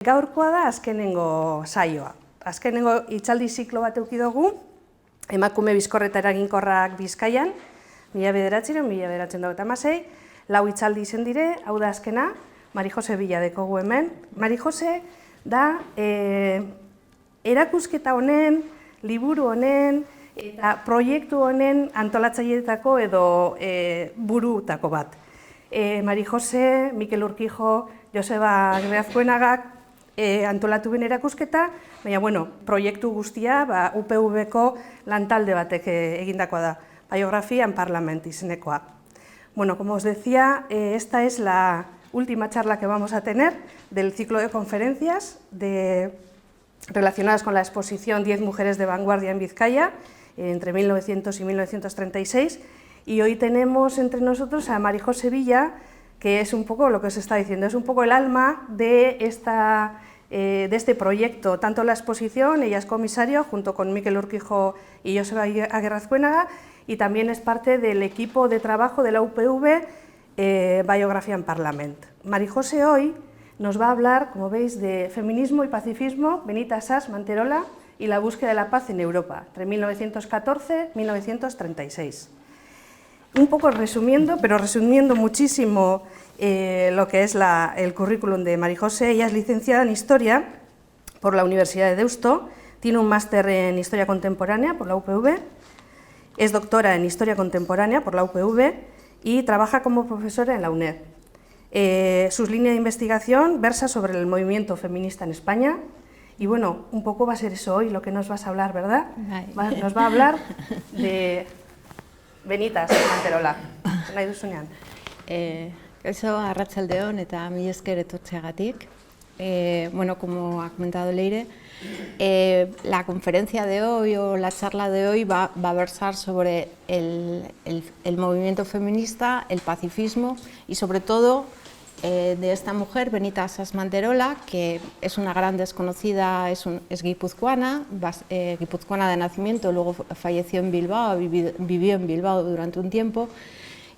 Gaurkoa da azkenengo saioa. Azkenengo hitzaldi ziklo bat eduki dugu, emakume bizkorreta eraginkorrak Bizkaian, 1996, lau hitzaldi izen dire, hau da azkena, Mari Jose Villa dekogu hemen. Mari Jose da erakusketa honen, liburu honen eta proiektu honen antolatzaileetako edo burutako bat. Mari Jose, Mikel Urkijo, Joseba Agirre-Azkuenagak antolatu ben erakusketa, baina proiektu guztia UPV-ko lantalde batek egindakoa da, Biography and Parliament izenekoa. Como os decía, esta es la última charla que vamos a tener del ciclo de conferencias relacionadas con la exposición 10 mujeres de vanguardia en Vizcaya, entre 1900 y 1936, y hoy tenemos entre nosotros a Mari Jose Villa, que es un poco lo que os está diciendo, es un poco el alma de este proyecto, tanto la exposición, ella es comisario, junto con Mikel Urkijo y Joseba Agirre-Azkuenaga, y también es parte del equipo de trabajo de la UPV Biography and Parliament. Mari Jose hoy nos va a hablar, como veis, de feminismo y pacifismo, Benita Sass Manterola y la búsqueda de la paz en Europa, entre 1914 y 1936. Un poco resumiendo, pero resumiendo muchísimo lo que es el currículum de Mari Jose. Ella es licenciada en Historia por la Universidad de Deusto, tiene un máster en Historia Contemporánea por la UPV, es doctora en Historia Contemporánea por la UPV y trabaja como profesora en la UNED. Sus líneas de investigación versa sobre el movimiento feminista en España y un poco va a ser eso hoy lo que nos vas a hablar, ¿verdad? Nos va a hablar de Benita Sass Manterola, nahi duzunean. Eso, arratsaldeon eta mila esker etortzeagatik. Como ha comentado Leire, la conferencia de hoy o la charla de hoy va a versar sobre el movimiento feminista, el pacifismo y sobre todo de esta mujer, Benita Sass Manterola, que es una gran desconocida, es guipuzcoana, guipuzcoana de nacimiento, luego falleció en Bilbao, vivió en Bilbao durante un tiempo,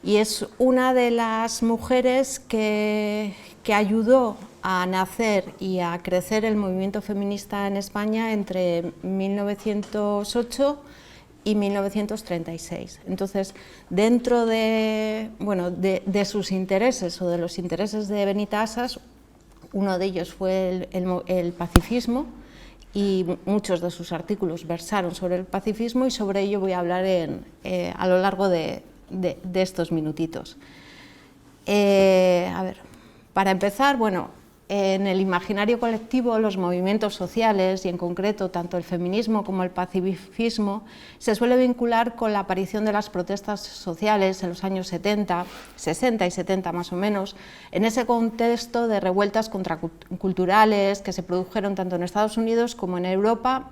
y es una de las mujeres que ayudó a nacer y a crecer el movimiento feminista en España entre 1908 y 1936. Entonces, dentro de sus intereses o de los intereses de Benita Sass, uno de ellos fue el pacifismo y muchos de sus artículos versaron sobre el pacifismo y sobre ello voy a hablar a lo largo de estos minutitos. Para empezar, en el imaginario colectivo, los movimientos sociales y en concreto tanto el feminismo como el pacifismo se suele vincular con la aparición de las protestas sociales en los años 60 y 70 más o menos, en ese contexto de revueltas contraculturales que se produjeron tanto en Estados Unidos como en Europa,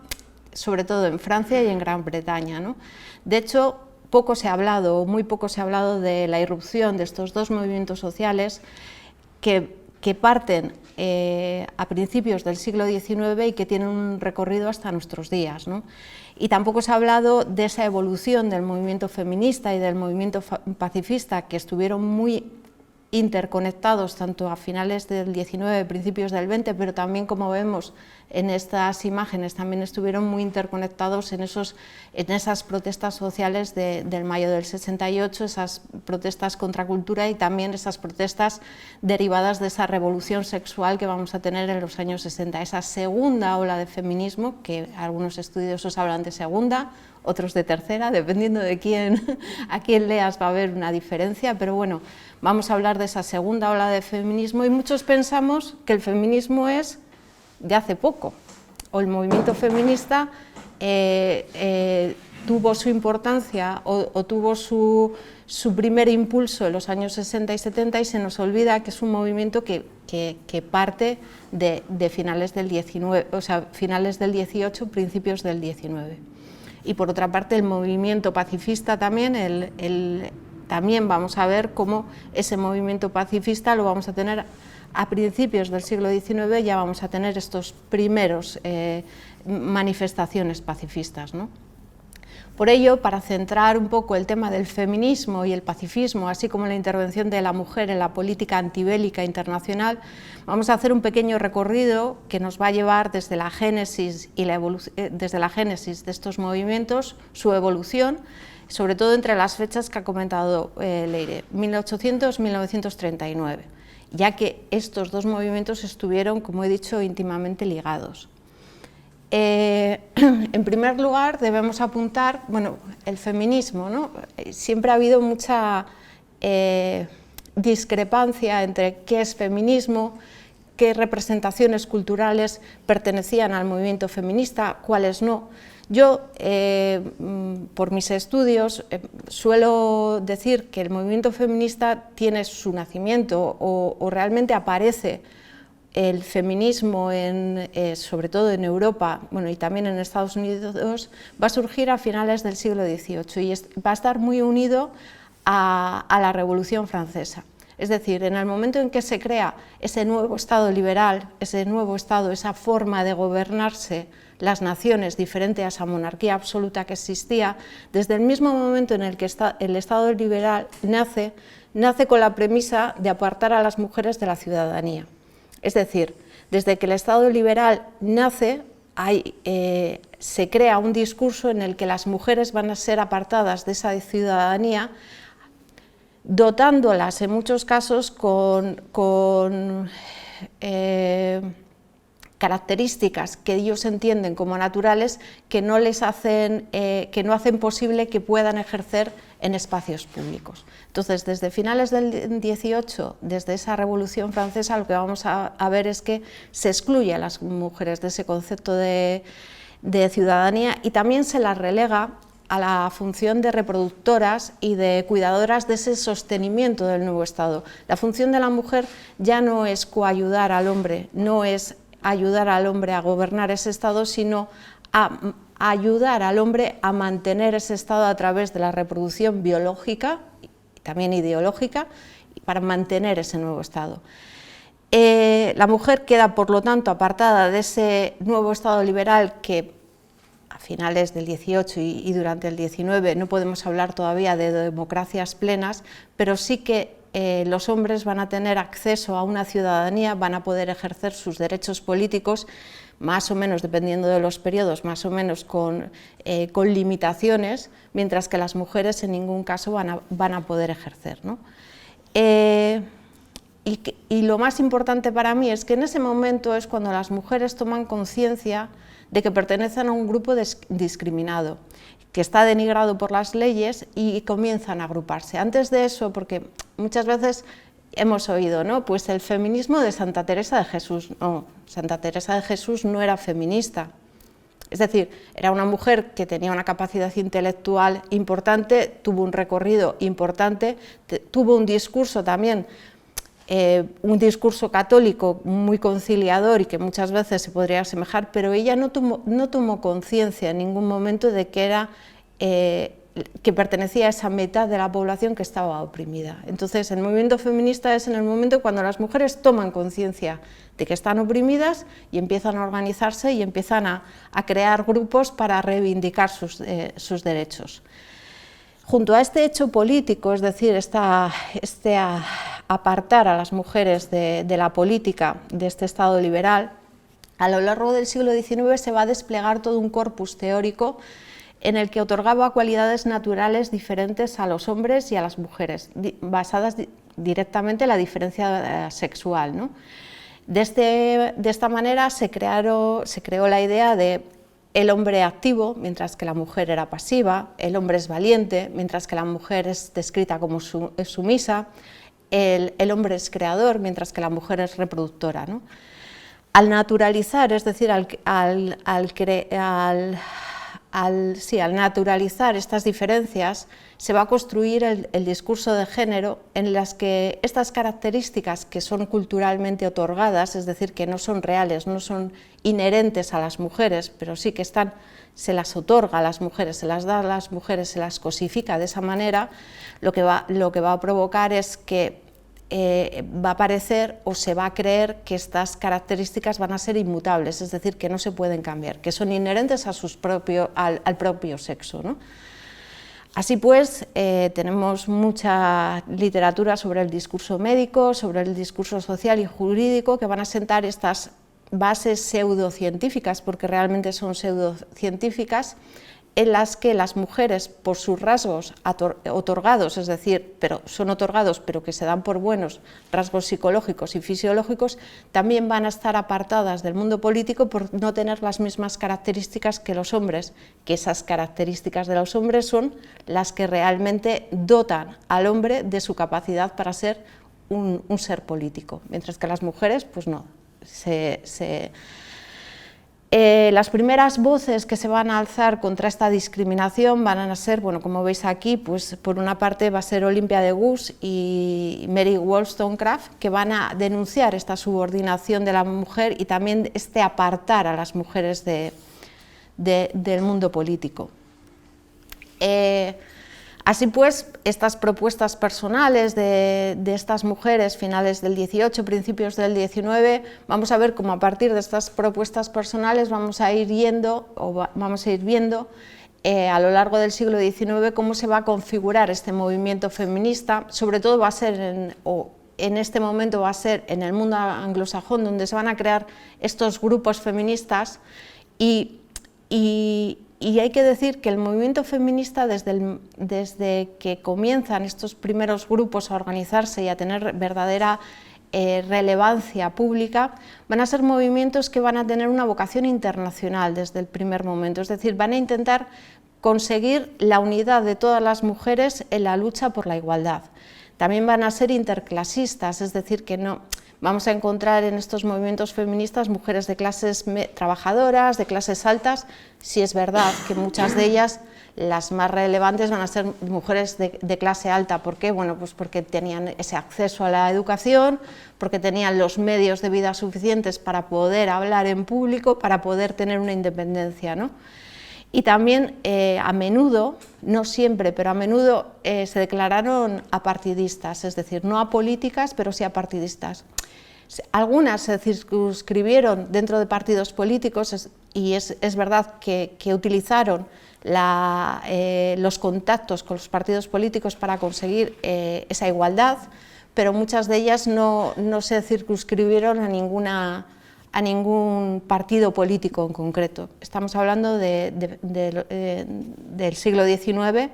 sobre todo en Francia y en Gran Bretaña, ¿no? De hecho, muy poco se ha hablado de la irrupción de estos dos movimientos sociales que parten a principios del siglo XIX y que tienen un recorrido hasta nuestros días, ¿no? Y tampoco se ha hablado de esa evolución del movimiento feminista y del movimiento pacifista, que estuvieron muy interconectados tanto a finales del XIX, principios del XX, pero también, como vemos en estas imágenes, también estuvieron muy interconectados en esas protestas sociales del mayo del 68, esas protestas contra cultura y también esas protestas derivadas de esa revolución sexual que vamos a tener en los años 60, esa segunda ola de feminismo, que algunos estudiosos hablan de segunda, otros de tercera, dependiendo de a quién leas va a haber una diferencia, pero vamos a hablar de esa segunda ola de feminismo y muchos pensamos que el feminismo es de hace poco, o el movimiento feminista tuvo su importancia o tuvo su primer impulso en los años 60 y 70 y se nos olvida que es un movimiento que parte de finales del 19, o sea, finales del 18, principios del 19. Y por otra parte el movimiento pacifista también, también vamos a ver cómo ese movimiento pacifista lo vamos a tener a principios del siglo XIX, ya vamos a tener estos primeros manifestaciones pacifistas, ¿no? Por ello, para centrar un poco el tema del feminismo y el pacifismo, así como la intervención de la mujer en la política antibélica internacional, vamos a hacer un pequeño recorrido que nos va a llevar desde la génesis de estos movimientos, su evolución, sobre todo entre las fechas que ha comentado Leire, 1800-1939, ya que estos dos movimientos estuvieron, como he dicho, íntimamente ligados. En primer lugar, debemos apuntar, bueno, el feminismo, ¿no? Siempre ha habido mucha discrepancia entre qué es feminismo, qué representaciones culturales pertenecían al movimiento feminista, cuáles no. Yo, por mis estudios, suelo decir que el movimiento feminista tiene su nacimiento o realmente aparece el feminismo, sobre todo en Europa, bueno, y también en Estados Unidos, va a surgir a finales del siglo XVIII y va a estar muy unido a la Revolución Francesa. Es decir, en el momento en que se crea ese nuevo Estado liberal, ese nuevo Estado, esa forma de gobernarse las naciones diferente a esa monarquía absoluta que existía, desde el mismo momento en el que el Estado liberal nace con la premisa de apartar a las mujeres de la ciudadanía. Es decir, desde que el Estado liberal nace, se crea un discurso en el que las mujeres van a ser apartadas de esa ciudadanía, dotándolas en muchos casos con características que ellos entienden como naturales que no hacen posible que puedan ejercer en espacios públicos. Entonces, desde finales del XVIII, desde esa Revolución Francesa, lo que vamos a ver es que se excluye a las mujeres de ese concepto de ciudadanía y también se las relega a la función de reproductoras y de cuidadoras de ese sostenimiento del nuevo Estado. La función de la mujer ya no es coayudar al hombre, no es ayudar al hombre a gobernar ese Estado, sino a ayudar al hombre a mantener ese Estado a través de la reproducción biológica y también ideológica para mantener ese nuevo Estado. La mujer queda, por lo tanto, apartada de ese nuevo Estado liberal que a finales del XVIII y durante el XIX no podemos hablar todavía de democracias plenas, pero sí que los hombres van a tener acceso a una ciudadanía, van a poder ejercer sus derechos políticos, más o menos, dependiendo de los periodos, más o menos con limitaciones, mientras que las mujeres en ningún caso van a poder ejercer, ¿no? Y lo más importante para mí es que en ese momento es cuando las mujeres toman conciencia de que pertenecen a un grupo discriminado, que está denigrado por las leyes y comienzan a agruparse. Antes de eso, porque muchas veces hemos oído, ¿no? Pues el feminismo de Santa Teresa de Jesús. No, Santa Teresa de Jesús no era feminista. Es decir, era una mujer que tenía una capacidad intelectual importante, tuvo un recorrido importante, tuvo un discurso también, un discurso católico muy conciliador y que muchas veces se podría asemejar, pero ella no tomó conciencia en ningún momento de que pertenecía a esa mitad de la población que estaba oprimida. Entonces, el movimiento feminista es en el momento cuando las mujeres toman conciencia de que están oprimidas y empiezan a organizarse y empiezan a crear grupos para reivindicar sus derechos. Junto a este hecho político, es decir, apartar a las mujeres de la política, de este Estado liberal, a lo largo del siglo XIX se va a desplegar todo un corpus teórico en el que otorgaba cualidades naturales diferentes a los hombres y a las mujeres, basadas directamente en la diferencia sexual, ¿no? De esta manera se creó la idea de el hombre activo, mientras que la mujer era pasiva, el hombre es valiente, mientras que la mujer es descrita como sumisa, el hombre es creador, mientras que la mujer es reproductora, ¿no? Al naturalizar, es decir, al naturalizar estas diferencias, se va a construir el discurso de género en las que estas características que son culturalmente otorgadas, es decir, que no son reales, no son inherentes a las mujeres, pero sí que se las otorga a las mujeres, se las da a las mujeres, se las cosifica de esa manera, lo que va a provocar es que va a parecer o se va a creer que estas características van a ser inmutables, es decir, que no se pueden cambiar, que son inherentes a al propio sexo, ¿no? Así pues, tenemos mucha literatura sobre el discurso médico, sobre el discurso social y jurídico, que van a sentar estas bases pseudocientíficas, porque realmente son pseudocientíficas, en las que las mujeres, por sus rasgos otorgados, es decir, son otorgados pero que se dan por buenos, rasgos psicológicos y fisiológicos, también van a estar apartadas del mundo político por no tener las mismas características que los hombres, que esas características de los hombres son las que realmente dotan al hombre de su capacidad para ser un ser político, mientras que las mujeres, pues no. Las primeras voces que se van a alzar contra esta discriminación van a ser, bueno, como veis aquí, pues por una parte va a ser Olympia de Gucht y Mary Wollstonecraft, que van a denunciar esta subordinación de la mujer y también este apartar a las mujeres del mundo político. Así pues, estas propuestas personales de estas mujeres, finales del 18, principios del 19, vamos a ver cómo a partir de estas propuestas personales vamos a ir viendo a lo largo del siglo XIX cómo se va a configurar este movimiento feminista. Sobre todo va a ser en este momento va a ser en el mundo anglosajón, donde se van a crear estos grupos feministas y hay que decir que el movimiento feminista, desde que comienzan estos primeros grupos a organizarse y a tener verdadera relevancia pública, van a ser movimientos que van a tener una vocación internacional desde el primer momento, es decir, van a intentar conseguir la unidad de todas las mujeres en la lucha por la igualdad. También van a ser interclasistas, es decir, que no vamos a encontrar en estos movimientos feministas mujeres de clases trabajadoras, de clases altas. Sí es verdad que muchas de ellas, las más relevantes, van a ser mujeres de clase alta. ¿Por qué? Bueno, pues porque tenían ese acceso a la educación, porque tenían los medios de vida suficientes para poder hablar en público, para poder tener una independencia, ¿no? Y también a menudo, no siempre, pero a menudo se declararon apartidistas, es decir, no apolíticas, pero sí apartidistas. Algunas se circunscribieron dentro de partidos políticos y es verdad que utilizaron los contactos con los partidos políticos para conseguir esa igualdad, pero muchas de ellas no se circunscribieron a ningún partido político en concreto. Estamos hablando del siglo XIX.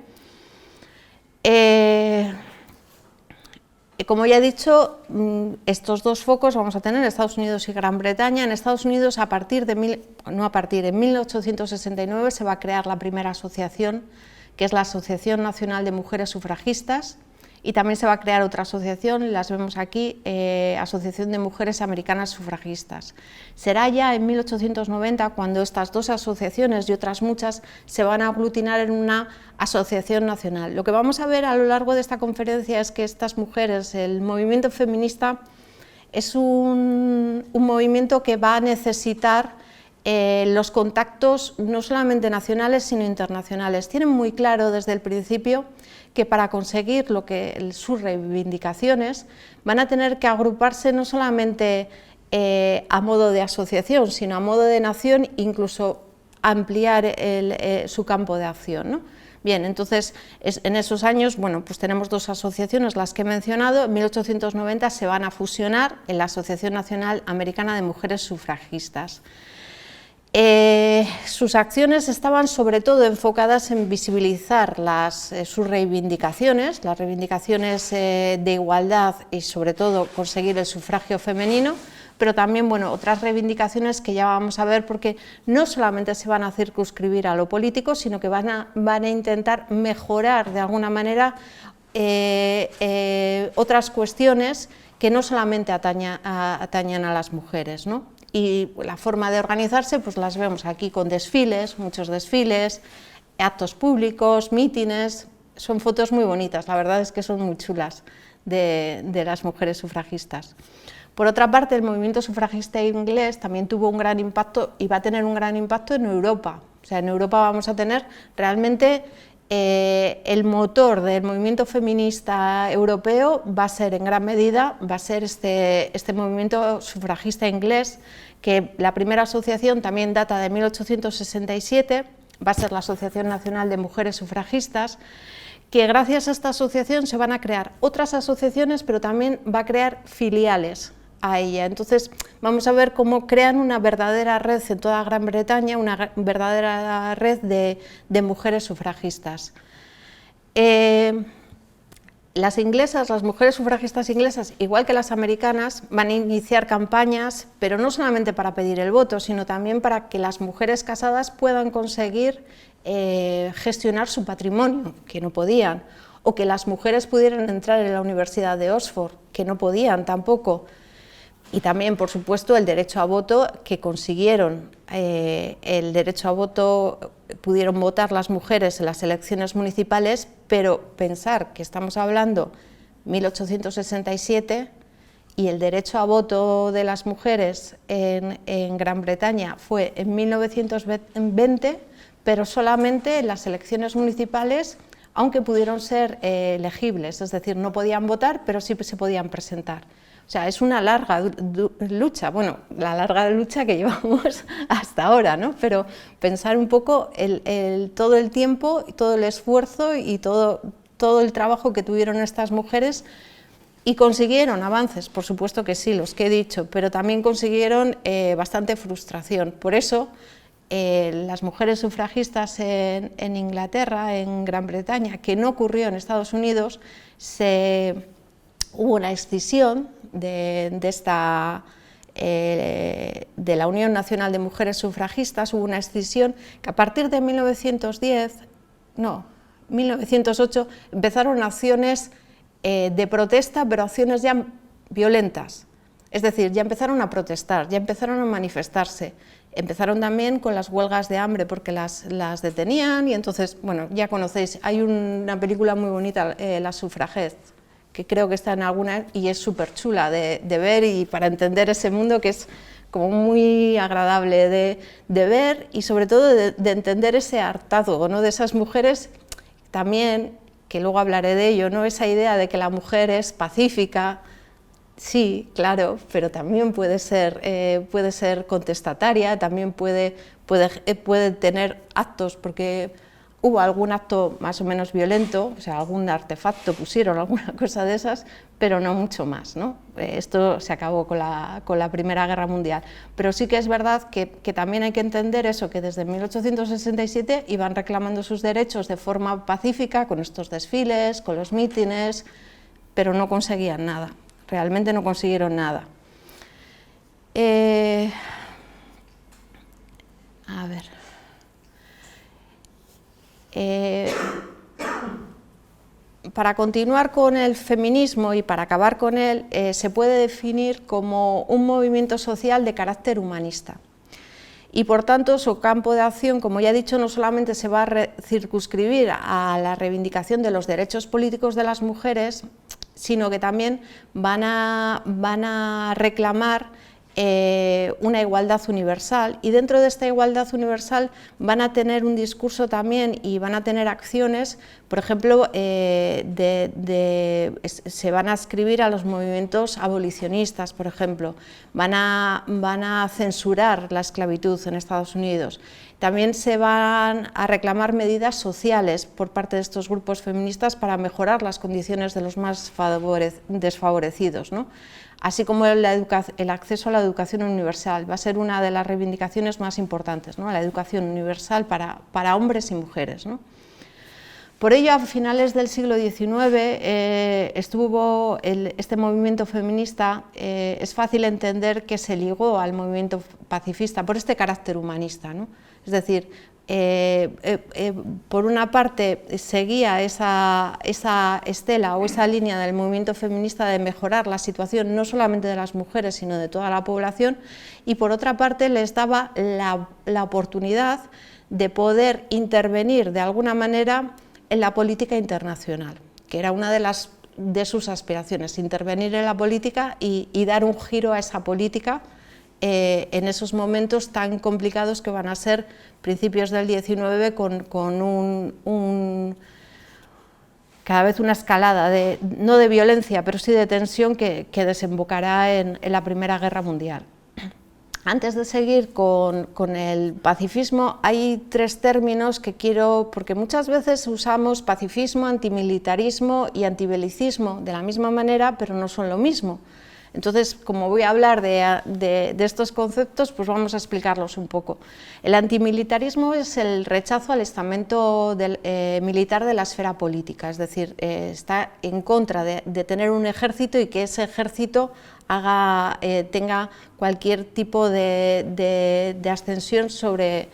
Como ya he dicho, estos dos focos vamos a tener en Estados Unidos y Gran Bretaña. En Estados Unidos, en 1869 se va a crear la primera asociación, que es la Asociación Nacional de Mujeres Sufragistas, y también se va a crear otra asociación, las vemos aquí, Asociación de Mujeres Americanas Sufragistas. Será ya en 1890 cuando estas dos asociaciones y otras muchas se van a aglutinar en una asociación nacional. Lo que vamos a ver a lo largo de esta conferencia es que estas mujeres, el movimiento feminista, es un movimiento que va a necesitar los contactos no solamente nacionales sino internacionales. Tienen muy claro desde el principio que para conseguir sus reivindicaciones van a tener que agruparse no solamente a modo de asociación, sino a modo de nación, incluso ampliar su campo de acción, ¿no? Bien, entonces en esos años, bueno, pues tenemos dos asociaciones, las que he mencionado. En 1890 se van a fusionar en la Asociación Nacional Americana de Mujeres Sufragistas. Sus acciones estaban sobre todo enfocadas en visibilizar sus reivindicaciones, las reivindicaciones de igualdad y sobre todo conseguir el sufragio femenino, pero también, bueno, otras reivindicaciones que ya vamos a ver, porque no solamente se van a circunscribir a lo político, sino que van a intentar mejorar de alguna manera otras cuestiones que no solamente atañan a las mujeres, ¿no? Y la forma de organizarse pues las vemos aquí con desfiles, muchos desfiles, actos públicos, mítines. Son fotos muy bonitas, la verdad es que son muy chulas de las mujeres sufragistas. Por otra parte, el movimiento sufragista inglés también tuvo un gran impacto y va a tener un gran impacto en Europa. O sea, en Europa vamos a tener realmente el motor del movimiento feminista europeo va a ser en gran medida este movimiento sufragista inglés, que la primera asociación también data de 1867, va a ser la Asociación Nacional de Mujeres Sufragistas, que gracias a esta asociación se van a crear otras asociaciones, pero también va a crear filiales a ella. Entonces vamos a ver cómo crean una verdadera red en toda Gran Bretaña, una verdadera red de mujeres sufragistas. Las inglesas, las mujeres sufragistas inglesas, igual que las americanas, van a iniciar campañas, pero no solamente para pedir el voto, sino también para que las mujeres casadas puedan conseguir gestionar su patrimonio, que no podían, o que las mujeres pudieran entrar en la Universidad de Oxford, que no podían tampoco. Y también, por supuesto, el derecho a voto, que consiguieron el derecho a voto, pudieron votar las mujeres en las elecciones municipales, pero pensar que estamos hablando 1867 y el derecho a voto de las mujeres en Gran Bretaña fue en 1920, pero solamente en las elecciones municipales, aunque pudieron ser elegibles, es decir, no podían votar, pero sí se podían presentar. O sea, es una larga lucha, bueno, la larga lucha que llevamos hasta ahora, ¿no? Pero pensar un poco todo el tiempo, todo el esfuerzo y todo el trabajo que tuvieron estas mujeres, y consiguieron avances, por supuesto que sí, los que he dicho, pero también consiguieron bastante frustración. Por eso, las mujeres sufragistas en Inglaterra, en Gran Bretaña, que no ocurrió en Estados Unidos, hubo una escisión de la Unión Nacional de Mujeres Sufragistas, hubo una escisión que a partir de 1908 empezaron acciones de protesta, pero acciones ya violentas, es decir, ya empezaron a protestar, ya empezaron a manifestarse, empezaron también con las huelgas de hambre porque las detenían, y entonces, bueno, ya conocéis, hay una película muy bonita, Las Sufragettes, que creo que está en alguna, y es súper chula de ver, y para entender ese mundo que es como muy agradable de ver, y sobre todo de entender ese hartazgo, ¿no?, de esas mujeres también, que luego hablaré de ello, ¿no?, esa idea de que la mujer es pacífica, sí, claro, pero también puede ser contestataria, también puede tener actos, porque hubo algún acto más o menos violento, o sea, algún artefacto pusieron, alguna cosa de esas, pero no mucho más, ¿no? Esto se acabó con la Primera Guerra Mundial. Pero sí que es verdad que también hay que entender eso, que desde 1867 iban reclamando sus derechos de forma pacífica, con estos desfiles, con los mítines, pero no conseguían nada, realmente no consiguieron nada. A ver... para continuar con el feminismo y para acabar con él, se puede definir como un movimiento social de carácter humanista. Y por tanto su campo de acción, como ya he dicho, no solamente se va a circunscribir a la reivindicación de los derechos políticos de las mujeres, sino que también van a reclamar una igualdad universal, y dentro de esta igualdad universal van a tener un discurso también y van a tener acciones, por ejemplo, se van a adscribir a los movimientos abolicionistas, por ejemplo, van a censurar la esclavitud en Estados Unidos. También se van a reclamar medidas sociales por parte de estos grupos feministas para mejorar las condiciones de los más desfavorecidos, ¿no? Así como el acceso a la educación universal, va a ser una de las reivindicaciones más importantes, ¿no?, la educación universal para hombres y mujeres, ¿no? Por ello, a finales del siglo XIX estuvo este movimiento feminista, es fácil entender que se ligó al movimiento pacifista por este carácter humanista, ¿no? Es decir, por una parte seguía esa estela o esa línea del movimiento feminista de mejorar la situación no solamente de las mujeres sino de toda la población, y por otra parte les daba la oportunidad de poder intervenir de alguna manera en la política internacional, que era una de sus aspiraciones, intervenir en la política y dar un giro a esa política en esos momentos tan complicados que van a ser principios del XIX, con cada vez una escalada, no de violencia, pero sí de tensión que desembocará en la Primera Guerra Mundial. Antes de seguir con el pacifismo, hay tres términos que quiero, porque muchas veces usamos pacifismo, antimilitarismo y antibelicismo de la misma manera, pero no son lo mismo. Entonces, como voy a hablar de estos conceptos, pues vamos a explicarlos un poco. El antimilitarismo es el rechazo al estamento militar de la esfera política, es decir, está en contra de tener un ejército y que ese ejército tenga cualquier tipo de ascensión sobre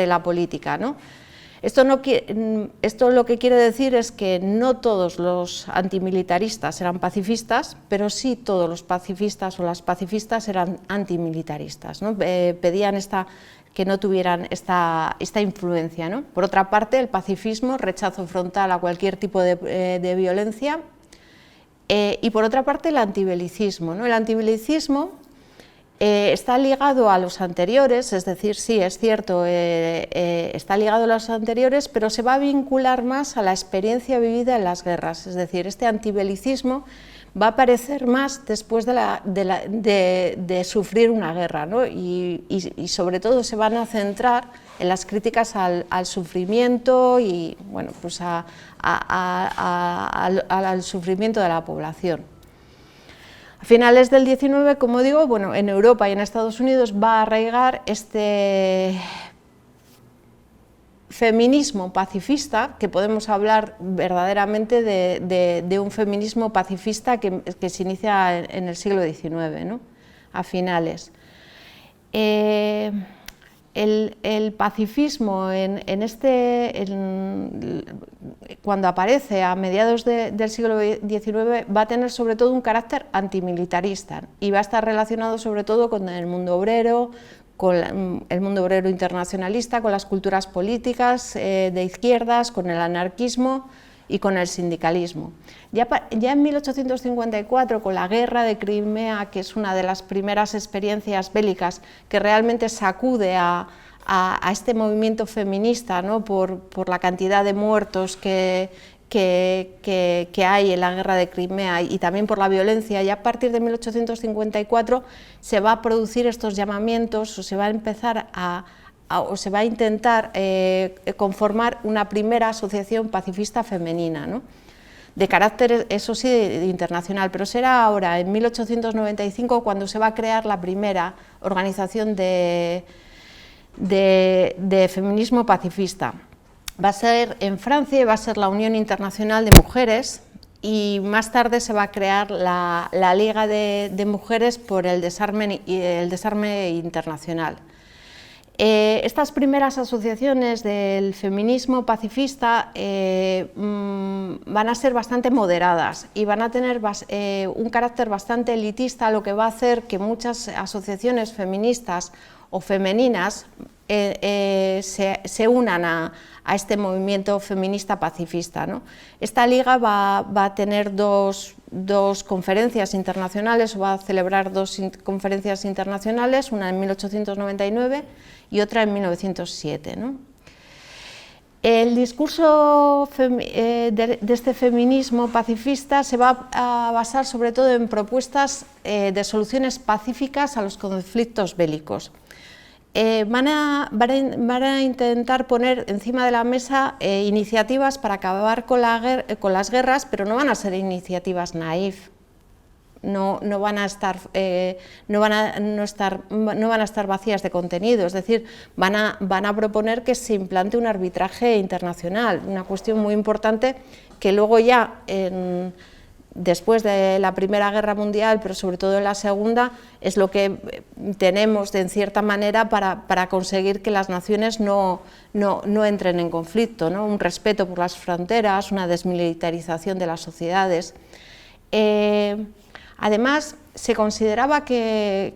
la política, ¿no? Esto lo que quiere decir es que no todos los antimilitaristas eran pacifistas, pero sí todos los pacifistas o las pacifistas eran antimilitaristas, ¿no? Pedían que no tuvieran esta influencia, ¿no? Por otra parte, el pacifismo, rechazo frontal a cualquier tipo de violencia, y por otra parte el antibelicismo, ¿no? El antibelicismo está ligado a los anteriores, es decir, sí, es cierto, está ligado a los anteriores, pero se va a vincular más a la experiencia vivida en las guerras, es decir, este antibelicismo va a aparecer más después de sufrir una guerra, ¿no? y sobre todo se van a centrar en las críticas al sufrimiento y bueno, pues al sufrimiento de la población. A finales del 19, como digo, bueno, en Europa y en Estados Unidos va a arraigar este feminismo pacifista, que podemos hablar verdaderamente de un feminismo pacifista que se inicia en el siglo XIX, ¿no? A finales. El pacifismo cuando aparece a mediados del siglo XIX va a tener sobre todo un carácter antimilitarista y va a estar relacionado sobre todo con el mundo obrero, con el mundo obrero internacionalista, con las culturas políticas de izquierdas, con el anarquismo y con el sindicalismo. Ya en 1854, con la guerra de Crimea, que es una de las primeras experiencias bélicas que realmente sacude a este movimiento feminista, ¿no? por la cantidad de muertos que hay en la guerra de Crimea y también por la violencia, y a partir de 1854 se va a producir estos llamamientos, o se va a empezar o se va a intentar conformar una primera asociación pacifista femenina, ¿no? De carácter, eso sí, internacional, pero será ahora, en 1895, cuando se va a crear la primera organización de feminismo pacifista. Va a ser en Francia y va a ser la Unión Internacional de Mujeres, y más tarde se va a crear la Liga de Mujeres por el desarme internacional. Estas primeras asociaciones del feminismo pacifista van a ser bastante moderadas y van a tener un carácter bastante elitista, lo que va a hacer que muchas asociaciones feministas o femeninas se unan a este movimiento feminista pacifista, ¿no? Esta liga va a tener dos conferencias internacionales, o va a celebrar dos conferencias internacionales, una en 1899 y otra en 1907, ¿no? El discurso de este feminismo pacifista se va a basar sobre todo en propuestas de soluciones pacíficas a los conflictos bélicos. Van a intentar poner encima de la mesa iniciativas para acabar con las guerras, pero no van a ser iniciativas naif, no van a estar vacías de contenido, es decir, van a proponer que se implante un arbitraje internacional, una cuestión muy importante que luego ya después de la Primera Guerra Mundial, pero sobre todo en la Segunda, es lo que tenemos en cierta manera para conseguir que las naciones no entren en conflicto, ¿no? Un respeto por las fronteras, una desmilitarización de las sociedades. Además, se consideraba que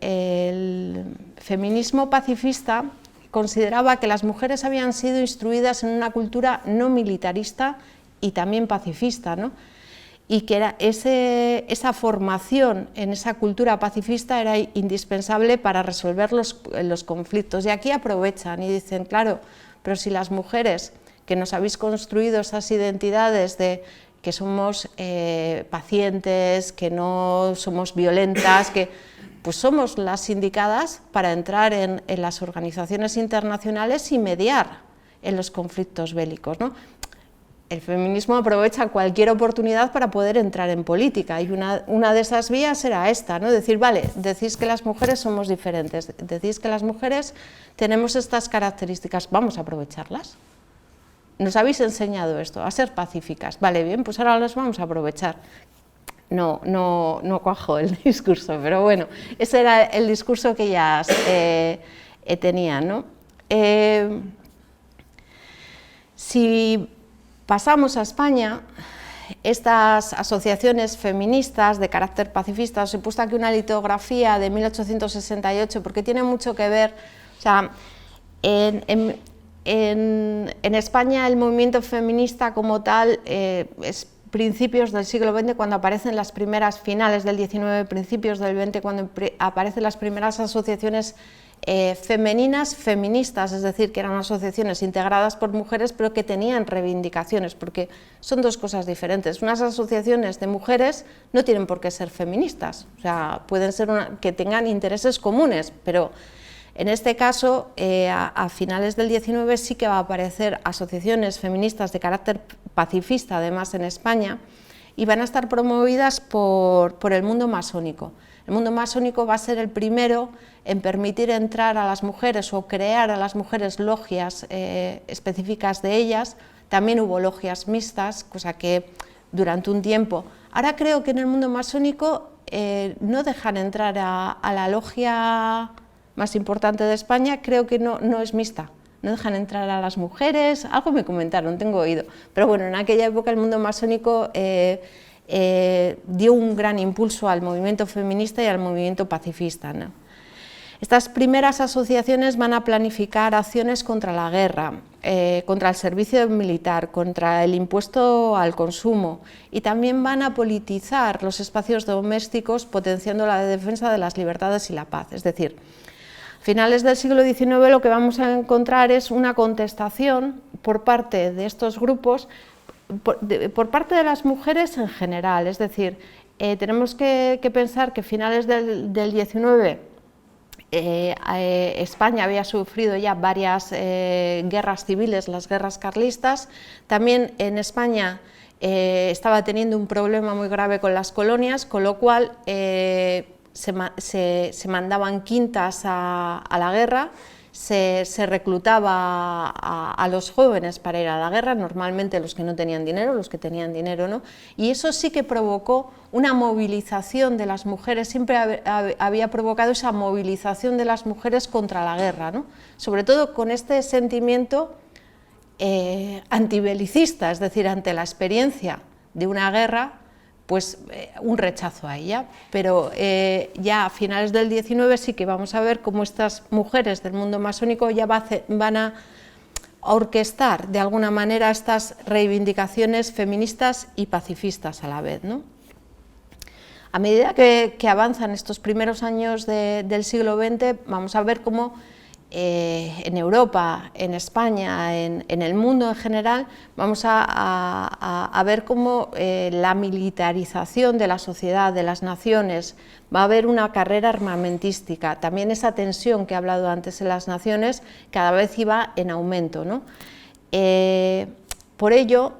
el feminismo pacifista consideraba que las mujeres habían sido instruidas en una cultura no militarista y también pacifista, ¿no? Y que esa formación en esa cultura pacifista era indispensable para resolver los conflictos. Y aquí aprovechan y dicen, claro, pero si las mujeres que nos habéis construido esas identidades de que somos pacientes, que no somos violentas, pues somos las indicadas para entrar en las organizaciones internacionales y mediar en los conflictos bélicos, ¿no? El feminismo aprovecha cualquier oportunidad para poder entrar en política, y una de esas vías era esta, ¿no? Decir, vale, decís que las mujeres somos diferentes, decís que las mujeres tenemos estas características, vamos a aprovecharlas. Nos habéis enseñado esto, a ser pacíficas, vale, bien, pues ahora las vamos a aprovechar. No cuajo el discurso, pero bueno, ese era el discurso que ellas tenían, ¿no? Si pasamos a España, estas asociaciones feministas de carácter pacifista, os he puesto aquí una litografía de 1868 porque tiene mucho que ver, o sea, en España el movimiento feminista como tal es principios del siglo XX, cuando aparecen las primeras, finales del XIX, principios del XX, cuando aparecen las primeras asociaciones femeninas, feministas, es decir, que eran asociaciones integradas por mujeres, pero que tenían reivindicaciones, porque son dos cosas diferentes. Unas asociaciones de mujeres no tienen por qué ser feministas, o sea, pueden ser que tengan intereses comunes, pero en este caso, a finales del XIX sí que va a aparecer asociaciones feministas de carácter pacifista, además en España, y van a estar promovidas por el mundo masónico. El mundo masónico va a ser el primero en permitir entrar a las mujeres o crear a las mujeres logias específicas de ellas. También hubo logias mixtas, cosa que durante un tiempo. Ahora creo que en el mundo masónico no dejan entrar a la logia más importante de España, creo que no es mixta, no dejan entrar a las mujeres, algo me comentaron, tengo oído, pero bueno, en aquella época el mundo masónico dio un gran impulso al movimiento feminista y al movimiento pacifista, ¿no? Estas primeras asociaciones van a planificar acciones contra la guerra, contra el servicio militar, contra el impuesto al consumo, y también van a politizar los espacios domésticos potenciando la defensa de las libertades y la paz, es decir, a finales del siglo XIX lo que vamos a encontrar es una contestación por parte de estos grupos, por parte de las mujeres en general, es decir, tenemos que pensar que a finales del XIX España había sufrido ya varias guerras civiles, las guerras carlistas, también en España estaba teniendo un problema muy grave con las colonias, con lo cual se mandaban quintas a la guerra, se reclutaba a los jóvenes para ir a la guerra, normalmente los que no tenían dinero, los que tenían dinero no, y eso sí que provocó una movilización de las mujeres, siempre había provocado esa movilización de las mujeres contra la guerra, ¿no? Sobre todo con este sentimiento antibelicista, es decir, ante la experiencia de una guerra, pues un rechazo a ella, pero ya a finales del XIX sí que vamos a ver cómo estas mujeres del mundo masónico ya van a orquestar de alguna manera estas reivindicaciones feministas y pacifistas a la vez, ¿no? A medida que avanzan estos primeros años del siglo XX, vamos a ver cómo en Europa, en España, en el mundo en general, vamos a ver cómo la militarización de la sociedad, de las naciones, va a haber una carrera armamentística, también esa tensión que he hablado antes en las naciones cada vez iba en aumento, ¿no? Por ello,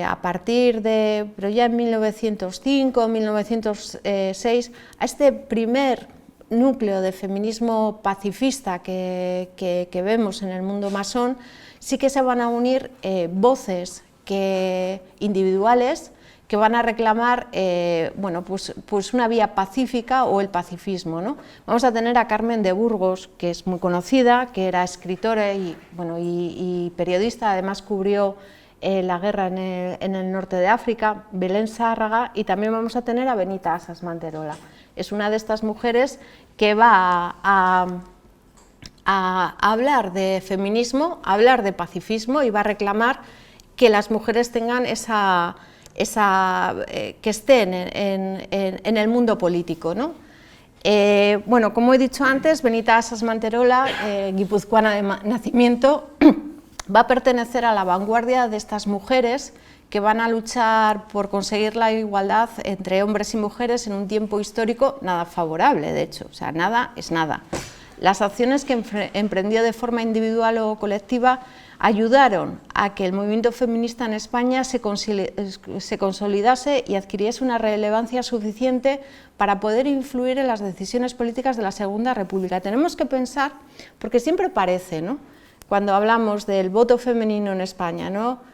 a partir de, pero ya en 1905, 1906, a este primer núcleo de feminismo pacifista que vemos en el mundo masón, sí que se van a unir voces individuales que van a reclamar bueno, pues una vía pacífica o el pacifismo, ¿no? Vamos a tener a Carmen de Burgos, que es muy conocida, que era escritora y periodista, además cubrió la guerra en el norte de África, Belén Sárraga, y también vamos a tener a Benita Asas Manterola. Es una de estas mujeres que va a hablar de feminismo, a hablar de pacifismo y va a reclamar que las mujeres tengan que estén en el mundo político, ¿no? Bueno, como he dicho antes, Benita Asas Manterola, guipuzcoana de nacimiento, va a pertenecer a la vanguardia de estas mujeres que van a luchar por conseguir la igualdad entre hombres y mujeres en un tiempo histórico nada favorable, de hecho, o sea, nada es nada. Las acciones que emprendió de forma individual o colectiva ayudaron a que el movimiento feminista en España se consolidase y adquiriese una relevancia suficiente para poder influir en las decisiones políticas de la Segunda República. Tenemos que pensar, porque siempre parece, ¿no?, cuando hablamos del voto femenino en España, ¿no?,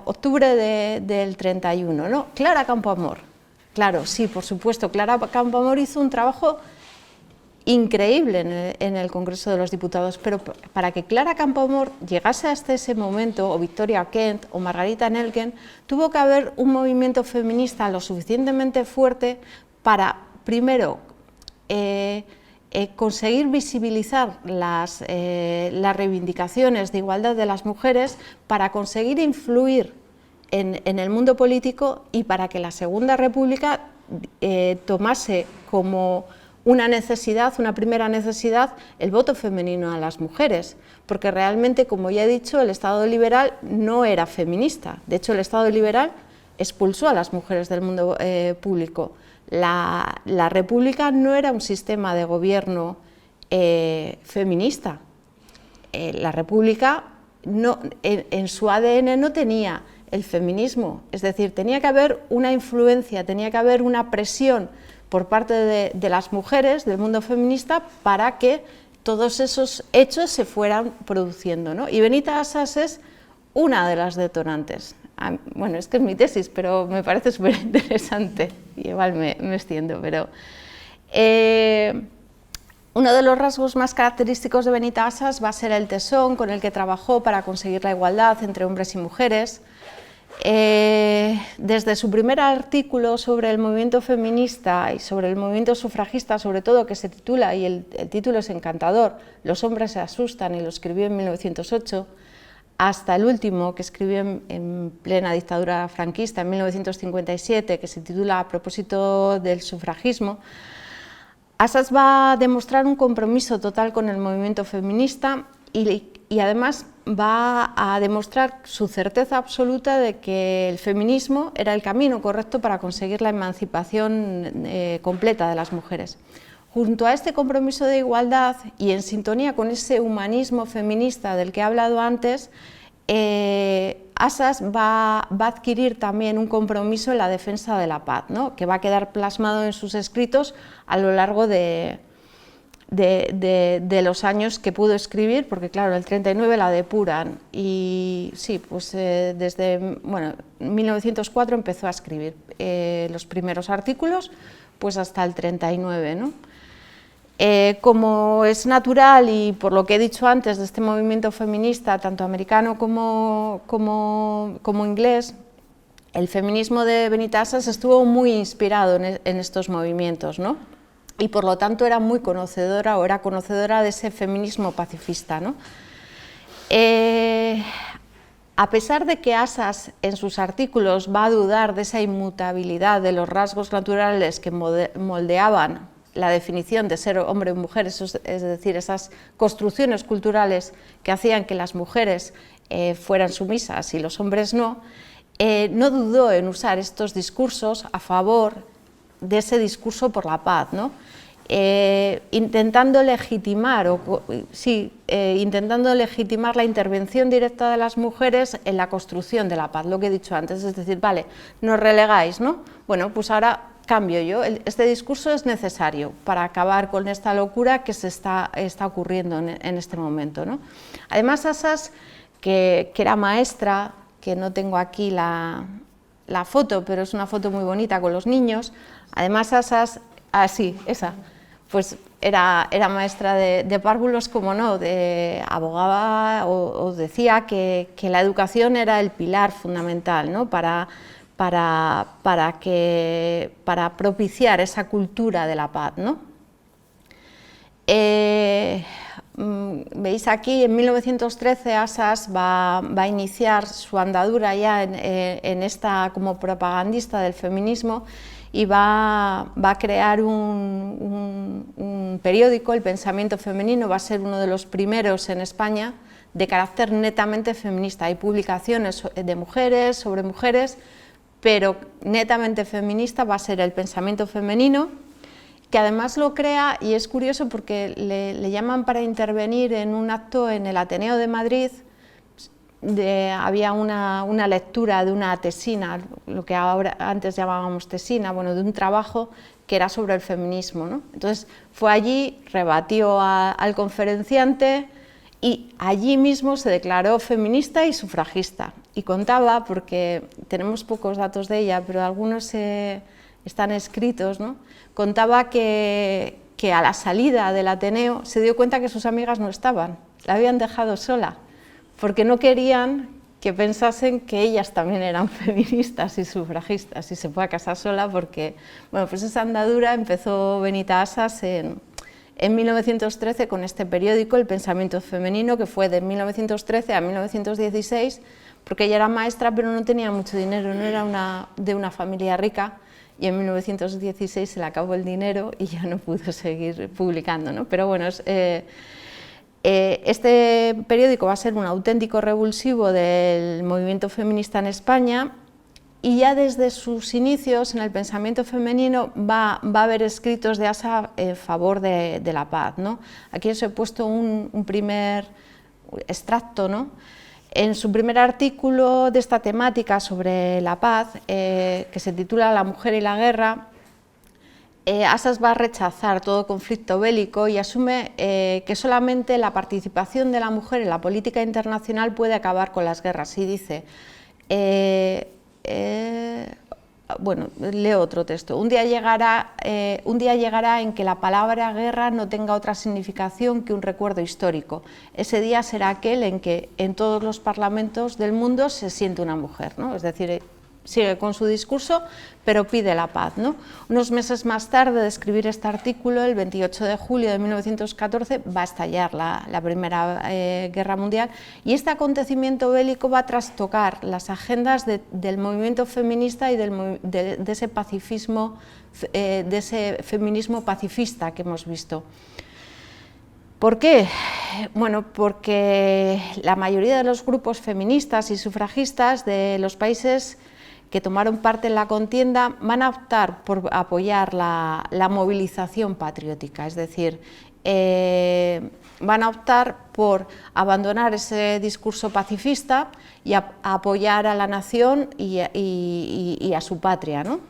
octubre del 31, ¿no?, Clara Campoamor. Claro, sí, por supuesto, Clara Campoamor hizo un trabajo increíble en el Congreso de los Diputados, pero para que Clara Campoamor llegase hasta ese momento, o Victoria Kent, o Margarita Nelken, tuvo que haber un movimiento feminista lo suficientemente fuerte para, primero, conseguir visibilizar las reivindicaciones de igualdad de las mujeres, para conseguir influir en el mundo político y para que la Segunda República tomase como una necesidad, una primera necesidad, el voto femenino a las mujeres, porque realmente, como ya he dicho, el Estado liberal no era feminista. De hecho, el Estado liberal expulsó a las mujeres del mundo público. La República no era un sistema de gobierno feminista. La República en su ADN no tenía el feminismo, es decir, tenía que haber una influencia, tenía que haber una presión por parte de las mujeres del mundo feminista para que todos esos hechos se fueran produciendo, ¿no? Y Benita Asas es una de las detonantes. Bueno, es que es mi tesis, pero me parece súper interesante, y igual me extiendo, pero uno de los rasgos más característicos de Benita Asas va a ser el tesón con el que trabajó para conseguir la igualdad entre hombres y mujeres. Desde su primer artículo sobre el movimiento feminista y sobre el movimiento sufragista, sobre todo, que se titula, y el título es encantador, Los hombres se asustan, y lo escribió en 1908, hasta el último, que escribió en plena dictadura franquista, en 1957, que se titula A propósito del sufragismo, Asas va a demostrar un compromiso total con el movimiento feminista y además va a demostrar su certeza absoluta de que el feminismo era el camino correcto para conseguir la emancipación completa de las mujeres. Junto a este compromiso de igualdad y en sintonía con ese humanismo feminista del que he hablado antes, Asas va a adquirir también un compromiso en la defensa de la paz, ¿no?, que va a quedar plasmado en sus escritos a lo largo de los años que pudo escribir, porque claro, en el 39 la depuran y sí, pues desde 1904 empezó a escribir los primeros artículos, pues hasta el 39, ¿no? Como es natural, y por lo que he dicho antes de este movimiento feminista, tanto americano como inglés, el feminismo de Benita Asas estuvo muy inspirado en estos movimientos, ¿no?, y por lo tanto era muy conocedora, o era conocedora de ese feminismo pacifista, ¿no? A pesar de que Asas en sus artículos va a dudar de esa inmutabilidad de los rasgos naturales que moldeaban la definición de ser hombre o mujer, es decir, esas construcciones culturales que hacían que las mujeres fueran sumisas y los hombres no, no dudó en usar estos discursos a favor de ese discurso por la paz, ¿no? Intentando legitimar la intervención directa de las mujeres en la construcción de la paz, lo que he dicho antes, es decir, vale, nos relegáis, ¿no? Bueno, pues ahora cambio yo, este discurso es necesario para acabar con esta locura que se está ocurriendo en este momento, ¿no? Además, Asas, que era maestra, que no tengo aquí la foto, pero es una foto muy bonita con los niños. Además, Asas, sí, esa, pues era maestra de párvulos, como no, abogaba o decía que la educación era el pilar fundamental, ¿no?, para propiciar esa cultura de la paz, ¿no? Veis aquí, en 1913 Asas va a iniciar su andadura ya en esta como propagandista del feminismo y va a crear un un periódico, El Pensamiento Femenino, va a ser uno de los primeros en España de carácter netamente feminista. Hay publicaciones de mujeres, sobre mujeres, pero netamente feminista va a ser El Pensamiento Femenino, que además lo crea, y es curioso porque le llaman para intervenir en un acto en el Ateneo de Madrid. Había una lectura de una tesina, lo que antes llamábamos tesina, bueno, de un trabajo que era sobre el feminismo, ¿no? Entonces fue allí, rebatió al conferenciante y allí mismo se declaró feminista y sufragista. Y contaba, porque tenemos pocos datos de ella, pero algunos están escritos, ¿no? Contaba que a la salida del Ateneo se dio cuenta que sus amigas no estaban, la habían dejado sola, porque no querían que pensasen que ellas también eran feministas y sufragistas, y se fue a casa sola porque, bueno, pues esa andadura empezó Benita Asas en 1913 con este periódico, El Pensamiento Femenino, que fue de 1913 a 1916, porque ella era maestra pero no tenía mucho dinero, no era de una familia rica, y en 1916 se le acabó el dinero y ya no pudo seguir publicando, ¿no? Pero bueno, este periódico va a ser un auténtico revulsivo del movimiento feminista en España, y ya desde sus inicios en el pensamiento femenino va a haber escritos de Asa en favor de la paz, ¿no? Aquí os he puesto un primer extracto, ¿no? En su primer artículo de esta temática sobre la paz, que se titula La mujer y la guerra, Asas va a rechazar todo conflicto bélico y asume que solamente la participación de la mujer en la política internacional puede acabar con las guerras, y dice, bueno, leo otro texto, un día llegará en que la palabra guerra no tenga otra significación que un recuerdo histórico. Ese día será aquel en que en todos los parlamentos del mundo se siente una mujer, ¿no? Es decir, sigue con su discurso, pero pide la paz, ¿no? Unos meses más tarde de escribir este artículo, el 28 de julio de 1914, va a estallar la Primera Guerra Mundial, y este acontecimiento bélico va a trastocar las agendas del movimiento feminista y de ese pacifismo, de ese feminismo pacifista que hemos visto. ¿Por qué? Bueno, porque la mayoría de los grupos feministas y sufragistas de los países que tomaron parte en la contienda van a optar por apoyar la movilización patriótica, es decir, van a optar por abandonar ese discurso pacifista y a apoyar a la nación y a su patria, ¿no?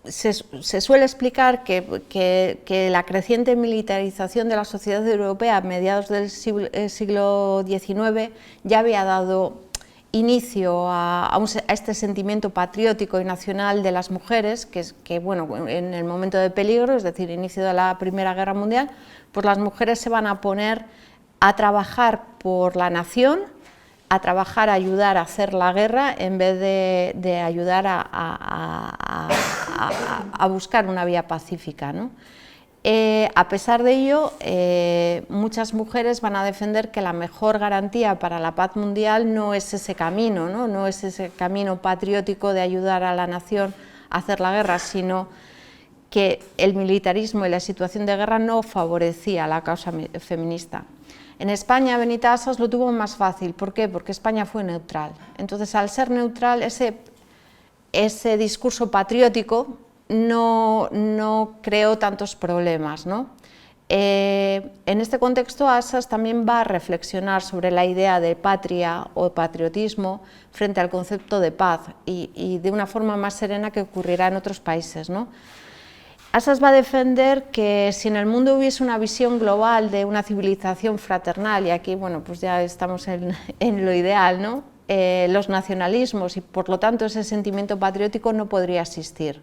Se suele explicar que la creciente militarización de la sociedad europea a mediados del siglo XIX ya había dado inicio a este sentimiento patriótico y nacional de las mujeres, que bueno, en el momento de peligro, es decir, inicio de la Primera Guerra Mundial, pues las mujeres se van a poner a trabajar por la nación, a trabajar, a ayudar a hacer la guerra, en vez de ayudar a buscar una vía pacífica, ¿no? A pesar de ello, muchas mujeres van a defender que la mejor garantía para la paz mundial no es ese camino, ¿no? No es ese camino patriótico de ayudar a la nación a hacer la guerra, sino que el militarismo y la situación de guerra no favorecía la causa feminista. En España, Benita Asas lo tuvo más fácil. ¿Por qué? Porque España fue neutral. Entonces, al ser neutral, ese discurso patriótico no creó tantos problemas, ¿no? En este contexto, Asas también va a reflexionar sobre la idea de patria o patriotismo frente al concepto de paz, y de una forma más serena que ocurrirá en otros países, ¿no? Asas va a defender que si en el mundo hubiese una visión global de una civilización fraternal, y aquí, bueno, pues ya estamos en lo ideal, ¿no? Los nacionalismos y por lo tanto ese sentimiento patriótico no podría existir.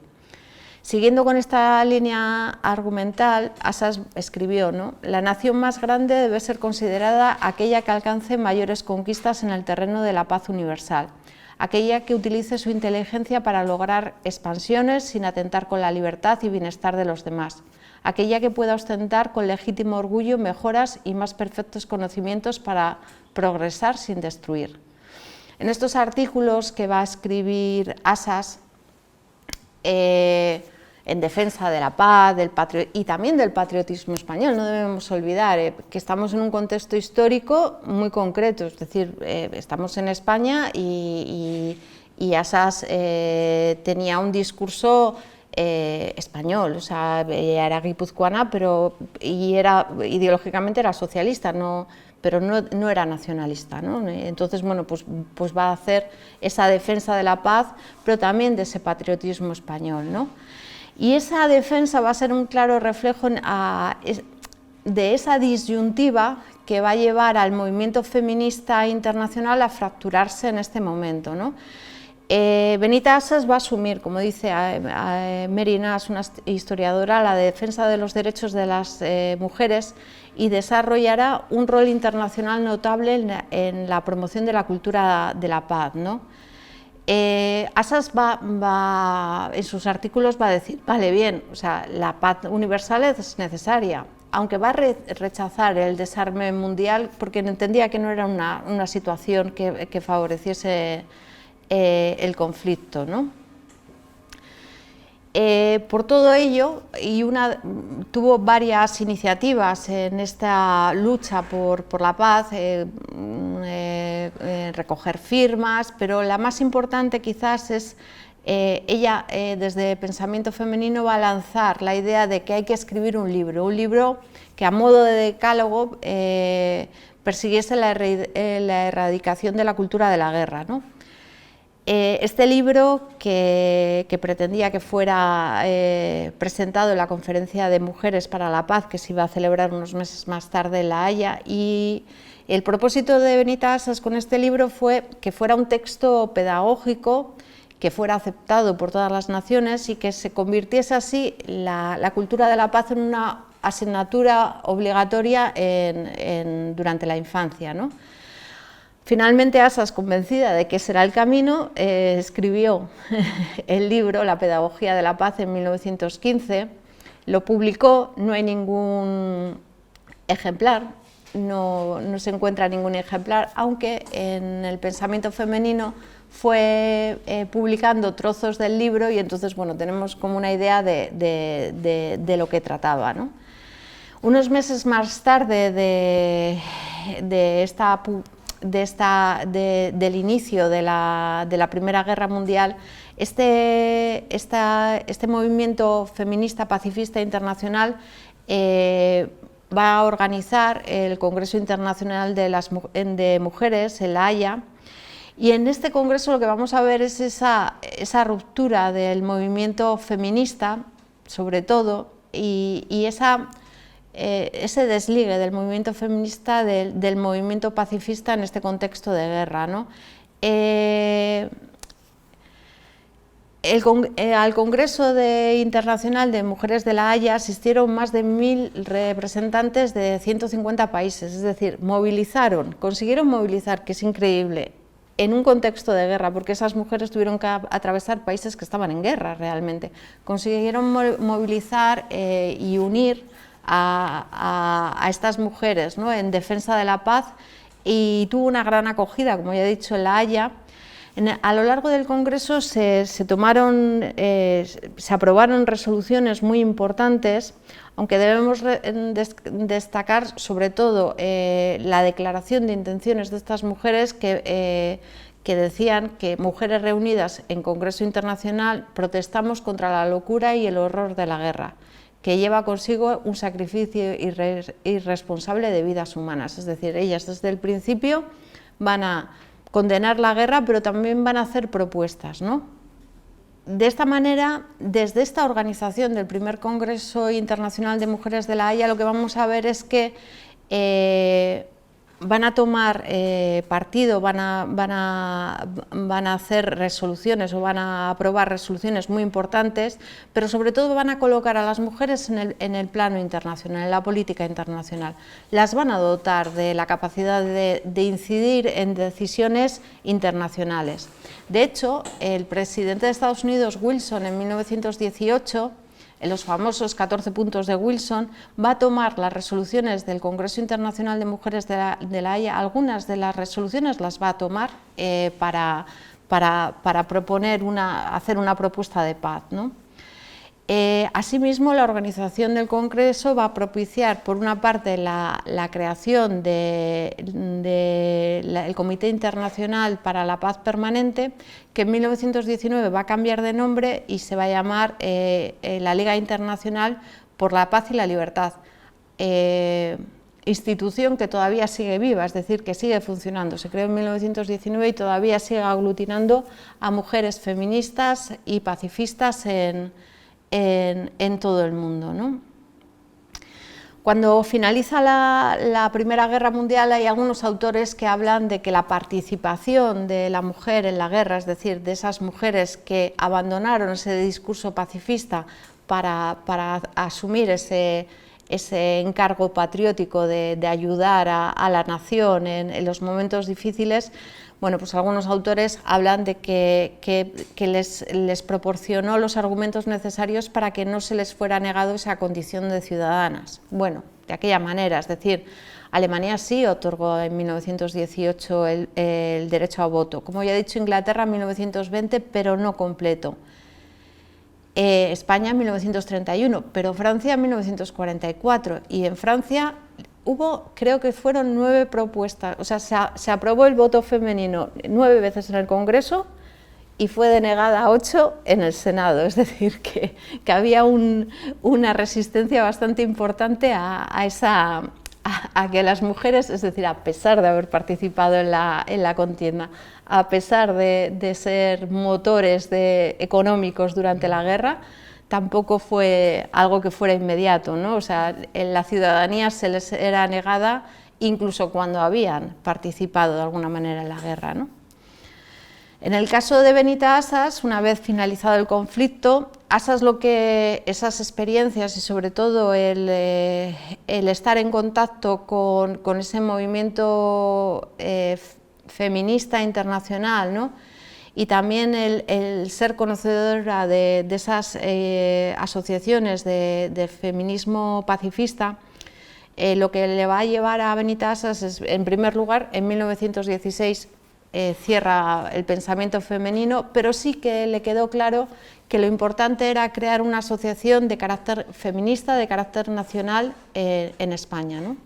Siguiendo con esta línea argumental, Asas escribió, ¿no? La nación más grande debe ser considerada aquella que alcance mayores conquistas en el terreno de la paz universal, aquella que utilice su inteligencia para lograr expansiones sin atentar con la libertad y bienestar de los demás, aquella que pueda ostentar con legítimo orgullo mejoras y más perfectos conocimientos para progresar sin destruir. En estos artículos que va a escribir Asas, en defensa de la paz y también del patriotismo español. No debemos olvidar que estamos en un contexto histórico muy concreto, es decir, estamos en España y Asas tenía un discurso español, o sea, era guipuzcoana, ideológicamente era socialista, pero no era nacionalista, ¿no? Entonces, bueno, pues va a hacer esa defensa de la paz, pero también de ese patriotismo español, ¿no? Y esa defensa va a ser un claro reflejo de esa disyuntiva que va a llevar al movimiento feminista internacional a fracturarse en este momento, ¿no? Benita Asas va a asumir, como dice Mary Nash, una historiadora, la defensa de los derechos de las mujeres y desarrollará un rol internacional notable en la promoción de la cultura de la paz, ¿no? Asas en sus artículos va a decir, vale, bien, o sea, la paz universal es necesaria, aunque va a rechazar el desarme mundial porque entendía que no era una situación que favoreciese el conflicto, ¿no? Por todo ello, tuvo varias iniciativas en esta lucha por la paz, recoger firmas, pero la más importante quizás es ella desde Pensamiento Femenino va a lanzar la idea de que hay que escribir un libro que a modo de decálogo persiguiese la erradicación de la cultura de la guerra, ¿no? Este libro, que pretendía que fuera presentado en la Conferencia de Mujeres para la Paz, que se iba a celebrar unos meses más tarde en La Haya, y el propósito de Benita Asas con este libro fue que fuera un texto pedagógico, que fuera aceptado por todas las naciones y que se convirtiese así la cultura de la paz en una asignatura obligatoria durante la infancia, ¿no? Finalmente Asas, convencida de que ese era el camino, escribió el libro La pedagogía de la paz en 1915, lo publicó, no hay ningún ejemplar, no se encuentra ningún ejemplar, aunque en el Pensamiento Femenino fue publicando trozos del libro y entonces, bueno, tenemos como una idea de lo que trataba, ¿no? Unos meses más tarde del inicio de la Primera Guerra Mundial, este movimiento feminista pacifista internacional va a organizar el Congreso Internacional de Mujeres en La Haya, y en este congreso lo que vamos a ver es esa ruptura del movimiento feminista, sobre todo, y ese desligue del movimiento feminista del movimiento pacifista en este contexto de guerra, ¿no? Al Congreso Internacional de Mujeres de La Haya asistieron más de 1000 representantes de 150 países, es decir, consiguieron movilizar, que es increíble, en un contexto de guerra, porque esas mujeres tuvieron que atravesar países que estaban en guerra realmente, consiguieron movilizar y unir a estas mujeres, ¿no?, en defensa de la paz, y tuvo una gran acogida, como ya he dicho, en La Haya. A lo largo del Congreso se aprobaron resoluciones muy importantes, aunque debemos destacar sobre todo la declaración de intenciones de estas mujeres que decían que Mujeres Reunidas en Congreso Internacional protestamos contra la locura y el horror de la guerra, que lleva consigo un sacrificio irresponsable de vidas humanas. Es decir, ellas desde el principio van a condenar la guerra, pero también van a hacer propuestas, ¿no? De esta manera, desde esta organización del primer Congreso Internacional de Mujeres de La Haya, lo que vamos a ver es que van a tomar partido, van a hacer resoluciones o van a aprobar resoluciones muy importantes, pero sobre todo van a colocar a las mujeres en el plano internacional, en la política internacional. Las van a dotar de la capacidad de incidir en decisiones internacionales. De hecho, el presidente de Estados Unidos, Wilson, en 1918, en los famosos 14 puntos de Wilson, va a tomar las resoluciones del Congreso Internacional de Mujeres de La Haya, algunas de las resoluciones las va a tomar para proponer hacer una propuesta de paz, ¿no? Asimismo, la organización del Congreso va a propiciar, por una parte, la creación del Comité Internacional para la Paz Permanente, que en 1919 va a cambiar de nombre y se va a llamar la Liga Internacional por la Paz y la Libertad, institución que todavía sigue viva, es decir, que sigue funcionando. Se creó en 1919 y todavía sigue aglutinando a mujeres feministas y pacifistas en todo el mundo, ¿no? Cuando finaliza la Primera Guerra Mundial, hay algunos autores que hablan de que la participación de la mujer en la guerra, es decir, de esas mujeres que abandonaron ese discurso pacifista para asumir ese encargo patriótico de ayudar a la nación en los momentos difíciles, bueno, pues algunos autores hablan de que les proporcionó los argumentos necesarios para que no se les fuera negado esa condición de ciudadanas. Bueno, de aquella manera, es decir, Alemania sí otorgó en 1918 el derecho a voto, como ya he dicho, Inglaterra en 1920, pero no completo. España en 1931, pero Francia en 1944, y en Francia hubo, creo que fueron 9 propuestas, o sea, se aprobó el voto femenino 9 veces en el Congreso y fue denegada 8 en el Senado, es decir, que había una resistencia bastante importante a que las mujeres, es decir, a pesar de haber participado en la contienda, a pesar de ser motores económicos durante la guerra, tampoco fue algo que fuera inmediato, ¿no? O sea, la ciudadanía se les era negada incluso cuando habían participado de alguna manera en la guerra, ¿no? En el caso de Benita Assas, una vez finalizado el conflicto, Assas esas experiencias y sobre todo el estar en contacto con ese movimiento feminista internacional, ¿no? Y también el ser conocedora de esas asociaciones de feminismo pacifista, lo que le va a llevar a Benita Assas es, en primer lugar, en 1916 cierra el pensamiento femenino, pero sí que le quedó claro que lo importante era crear una asociación de carácter feminista, de carácter nacional en España, ¿no?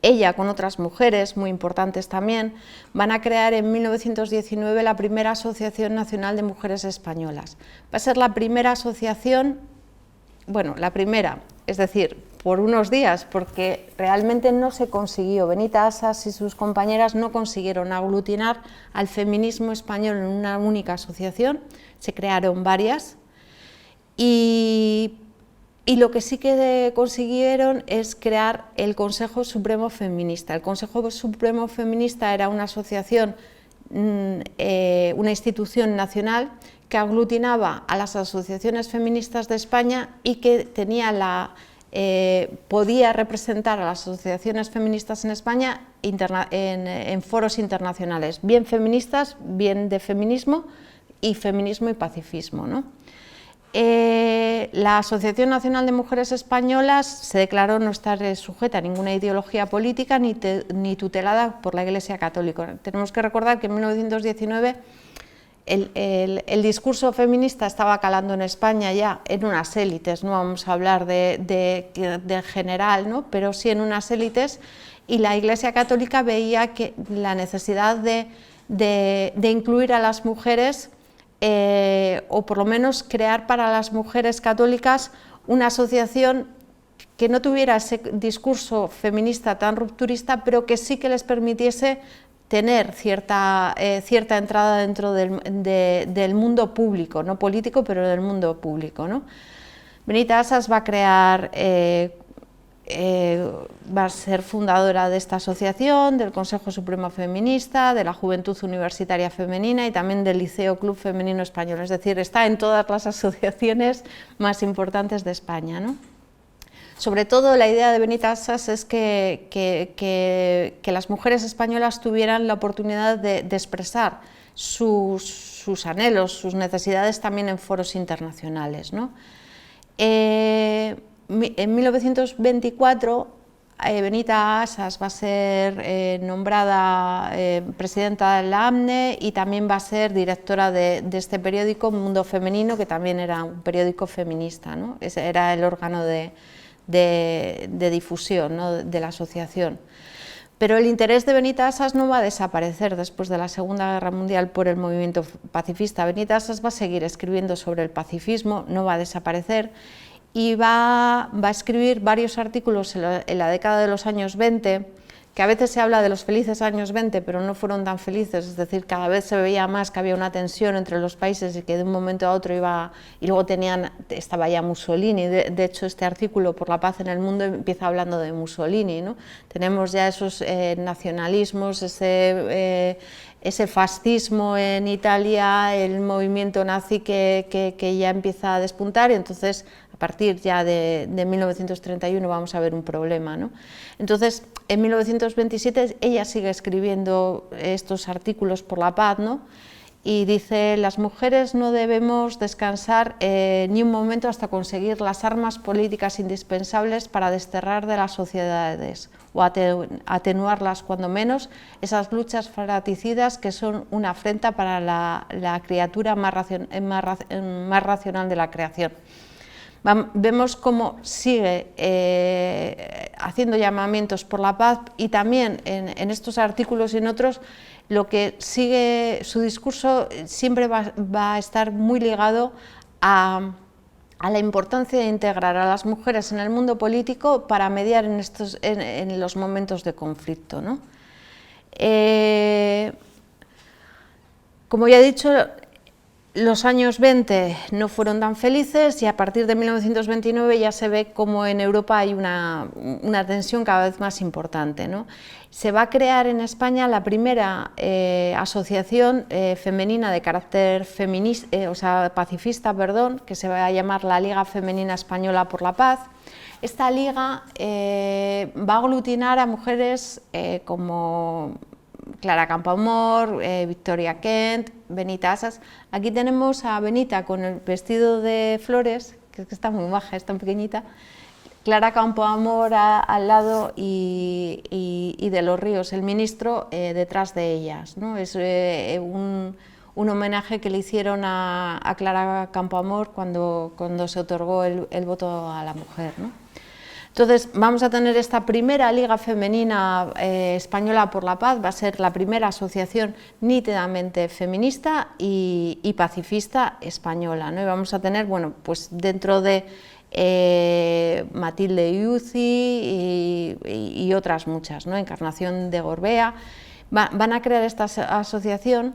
Ella, con otras mujeres muy importantes también, van a crear en 1919 la primera Asociación Nacional de Mujeres Españolas. Va a ser la primera asociación, bueno, la primera, es decir, por unos días, porque realmente no se consiguió. Benita Assas y sus compañeras no consiguieron aglutinar al feminismo español en una única asociación, se crearon varias, y lo que sí que consiguieron es crear el Consejo Supremo Feminista. El Consejo Supremo Feminista era una asociación, una institución nacional que aglutinaba a las asociaciones feministas de España y que tenía podía representar a las asociaciones feministas en España en foros internacionales, bien feministas, bien de feminismo y pacifismo, ¿no? La Asociación Nacional de Mujeres Españolas se declaró no estar sujeta a ninguna ideología política ni tutelada por la Iglesia Católica. Tenemos que recordar que en 1919 el discurso feminista estaba calando en España ya en unas élites, no vamos a hablar de general, ¿no? Pero sí en unas élites, y la Iglesia Católica veía que la necesidad de incluir a las mujeres, o por lo menos crear para las mujeres católicas una asociación que no tuviera ese discurso feminista tan rupturista, pero que sí que les permitiese tener cierta entrada dentro del mundo público, no político, pero del mundo público, ¿no? Benita Assas va a crear, va a ser fundadora de esta asociación, del Consejo Supremo Feminista, de la Juventud Universitaria Femenina y también del Liceo Club Femenino Español, es decir, está en todas las asociaciones más importantes de España, ¿no? Sobre todo la idea de Benita Assas es que las mujeres españolas tuvieran la oportunidad de expresar sus anhelos, sus necesidades también en foros internacionales, ¿no? En 1924 Benita Asas va a ser nombrada presidenta de la AMNE y también va a ser directora de este periódico Mundo Femenino, que también era un periódico feminista, ¿no? Ese era el órgano de difusión, ¿no?, de la asociación. Pero el interés de Benita Asas no va a desaparecer después de la Segunda Guerra Mundial por el movimiento pacifista. Benita Asas va a seguir escribiendo sobre el pacifismo, no va a desaparecer, y va a escribir varios artículos en la década de los años 20, que a veces se habla de los felices años 20, pero no fueron tan felices, es decir, cada vez se veía más que había una tensión entre los países y que de un momento a otro iba, y luego estaba ya Mussolini. De hecho, este artículo por la paz en el mundo empieza hablando de Mussolini, ¿no? Tenemos ya esos nacionalismos, ese fascismo en Italia, el movimiento nazi que ya empieza a despuntar, y entonces a partir ya de 1931 vamos a ver un problema, ¿no? Entonces, en 1927 ella sigue escribiendo estos artículos por la paz, ¿no? Y dice: las mujeres no debemos descansar ni un momento hasta conseguir las armas políticas indispensables para desterrar de las sociedades o atenuarlas, cuando menos, esas luchas fratricidas que son una afrenta para la criatura más racional de la creación. Vemos cómo sigue haciendo llamamientos por la paz, y también en estos artículos y en otros, lo que sigue su discurso siempre va a estar muy ligado a la importancia de integrar a las mujeres en el mundo político para mediar en los momentos de conflicto, ¿no? Como ya he dicho, los años 20 no fueron tan felices, y a partir de 1929 ya se ve como en Europa hay una tensión cada vez más importante, ¿no? Se va a crear en España la primera asociación femenina de carácter pacifista, que se va a llamar la Liga Femenina Española por la Paz. Esta liga va a aglutinar a mujeres como Clara Campoamor, Victoria Kent, Benita Asas. Aquí tenemos a Benita con el vestido de flores, que es que está muy maja, es tan pequeñita, Clara Campoamor al lado y de los Ríos, el ministro, detrás de ellas, ¿no? Es un homenaje que le hicieron a Clara Campoamor cuando se otorgó el voto a la mujer, ¿no? Entonces vamos a tener esta primera Liga Femenina Española por la Paz. Va a ser la primera asociación nítidamente feminista y pacifista española, ¿no? Y vamos a tener, bueno, pues dentro de Matilde Iuzzi y otras muchas, ¿no? Encarnación de Gorbea, van a crear esta asociación.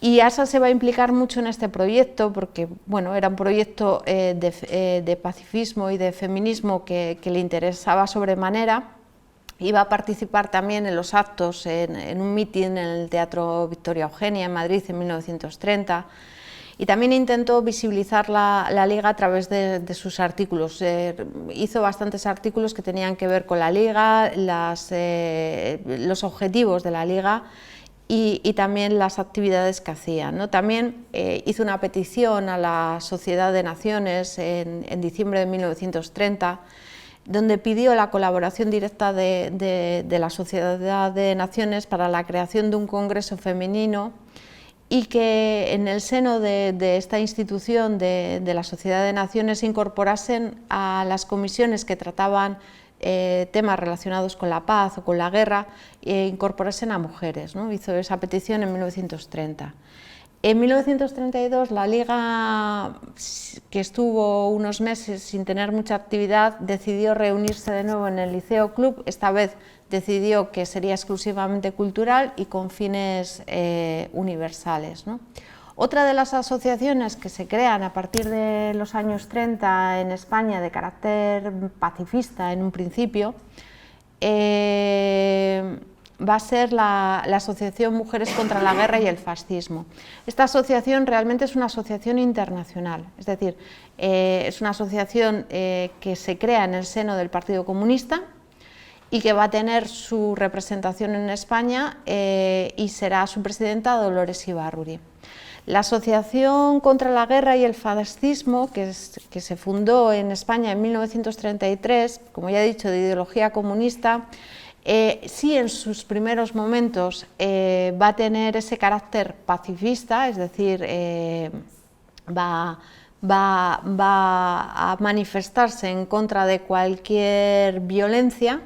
Y Asas se va a implicar mucho en este proyecto porque, bueno, era un proyecto de pacifismo y de feminismo que le interesaba sobremanera. Iba a participar también en los actos, en un mitin en el Teatro Victoria Eugenia en Madrid en 1930, y también intentó visibilizar la Liga a través de sus artículos. Hizo bastantes artículos que tenían que ver con la Liga, los objetivos de la Liga, y también las actividades que hacían, ¿no? También hizo una petición a la Sociedad de Naciones en diciembre de 1930, donde pidió la colaboración directa de la Sociedad de Naciones para la creación de un congreso femenino, y que en el seno de esta institución de la Sociedad de Naciones se incorporasen a las comisiones que trataban temas relacionados con la paz o con la guerra, incorporasen a mujeres, ¿no? Hizo esa petición en 1930. En 1932 la Liga, que estuvo unos meses sin tener mucha actividad, decidió reunirse de nuevo en el Liceo Club. Esta vez decidió que sería exclusivamente cultural y con fines universales, ¿no? Otra de las asociaciones que se crean a partir de los años 30 en España de carácter pacifista en un principio va a ser la Asociación Mujeres contra la Guerra y el Fascismo. Esta asociación realmente es una asociación internacional, es decir, es una asociación que se crea en el seno del Partido Comunista y que va a tener su representación en España y será su presidenta Dolores Ibárruri. La Asociación contra la Guerra y el Fascismo, que se fundó en España en 1933, como ya he dicho, de ideología comunista, sí en sus primeros momentos va a tener ese carácter pacifista, es decir, va a manifestarse en contra de cualquier violencia,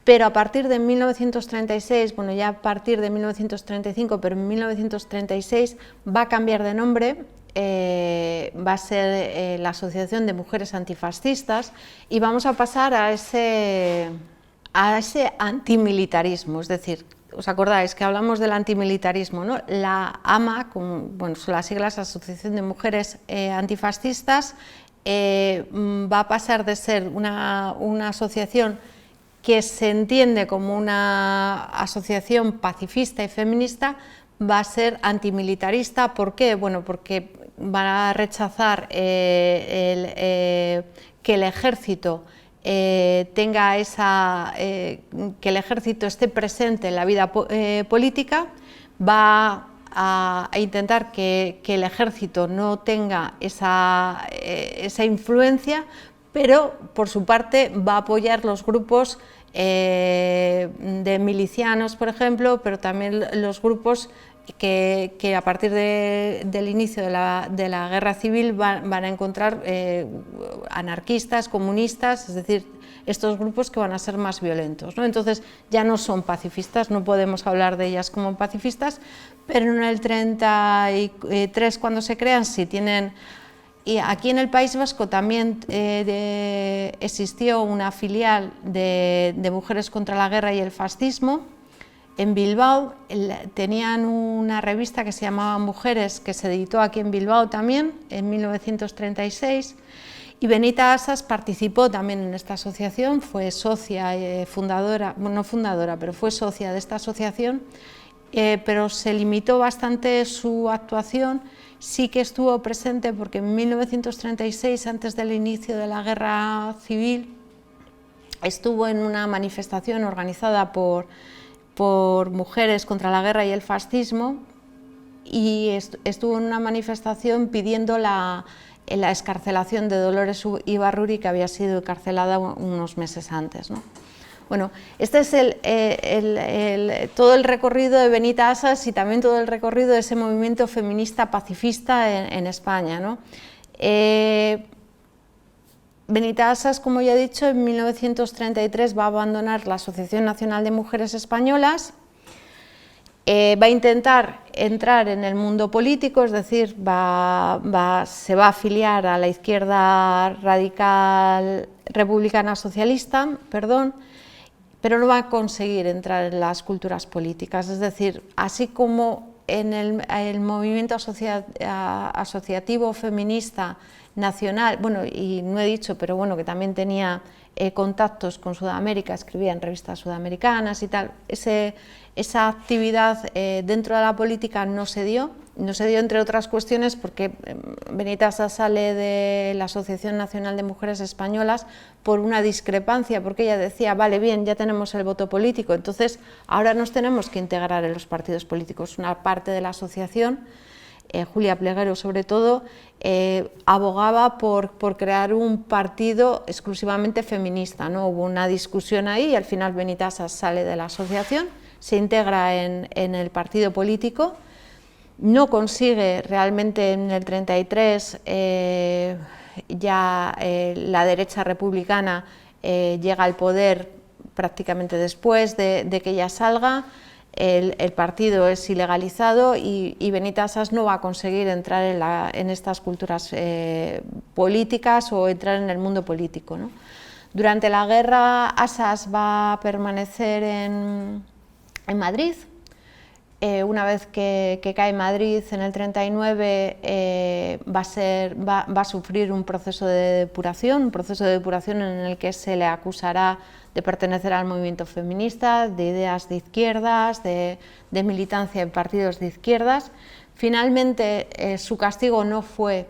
pero a partir de 1936, bueno, ya a partir de 1935, pero en 1936 va a cambiar de nombre, va a ser la Asociación de Mujeres Antifascistas, y vamos a pasar a ese antimilitarismo, es decir, ¿os acordáis que hablamos del antimilitarismo, ¿no? La AMA, bueno, son las siglas Asociación de Mujeres Antifascistas, va a pasar de ser una asociación que se entiende como una asociación pacifista y feminista, va a ser antimilitarista. ¿Por qué? Bueno, porque va a rechazar que el ejército tenga que el ejército esté presente en la vida política, va a intentar que el ejército no tenga esa influencia, pero por su parte va a apoyar los grupos de milicianos, por ejemplo, pero también los grupos que a partir del inicio de la guerra civil van a encontrar anarquistas, comunistas, es decir, estos grupos que van a ser más violentos, ¿no? Entonces ya no son pacifistas, no podemos hablar de ellas como pacifistas, pero en el 33, cuando se crean, sí tienen. Y aquí en el País Vasco también existió una filial de Mujeres contra la Guerra y el Fascismo. En Bilbao tenían una revista que se llamaba Mujeres, que se editó aquí en Bilbao también, en 1936, y Benita Asas participó también en esta asociación, fue socia, fundadora, bueno, no fundadora, pero fue socia de esta asociación, pero se limitó bastante su actuación. Sí que estuvo presente porque en 1936, antes del inicio de la guerra civil, estuvo en una manifestación organizada por Mujeres contra la Guerra y el Fascismo, y estuvo en una manifestación pidiendo la excarcelación de Dolores Ibarruri, que había sido encarcelada unos meses antes, ¿no? Bueno, este es todo el recorrido de Benita Asas y también todo el recorrido de ese movimiento feminista pacifista en España, ¿no? Benita Asas, como ya he dicho, en 1933 va a abandonar la Asociación Nacional de Mujeres Españolas, va a intentar entrar en el mundo político, es decir, se va a afiliar a la izquierda radical republicana socialista, pero no va a conseguir entrar en las culturas políticas, es decir, así como en el movimiento asociativo feminista nacional, bueno, y no he dicho, pero bueno, que también tenía contactos con Sudamérica, escribía en revistas sudamericanas y tal, esa actividad dentro de la política no se dio entre otras cuestiones porque Benita Asas sale de la Asociación Nacional de Mujeres Españolas por una discrepancia, porque ella decía, vale, bien, ya tenemos el voto político, entonces ahora nos tenemos que integrar en los partidos políticos. Una parte de la asociación, Julia Pleguero sobre todo, abogaba por crear un partido exclusivamente feminista, ¿no? Hubo una discusión ahí y al final Benita Asas sale de la asociación, se integra en el partido político, no consigue realmente en el 33, ya la derecha republicana llega al poder prácticamente después de que ella salga, el partido es ilegalizado y Benita Asas no va a conseguir entrar en estas culturas políticas o entrar en el mundo político, ¿no? Durante la guerra Asas va a permanecer en Madrid. Una vez que cae Madrid en el 39 va a sufrir un proceso de depuración en el que se le acusará de pertenecer al movimiento feminista, de ideas de izquierdas, de militancia en partidos de izquierdas. Finalmente su castigo no fue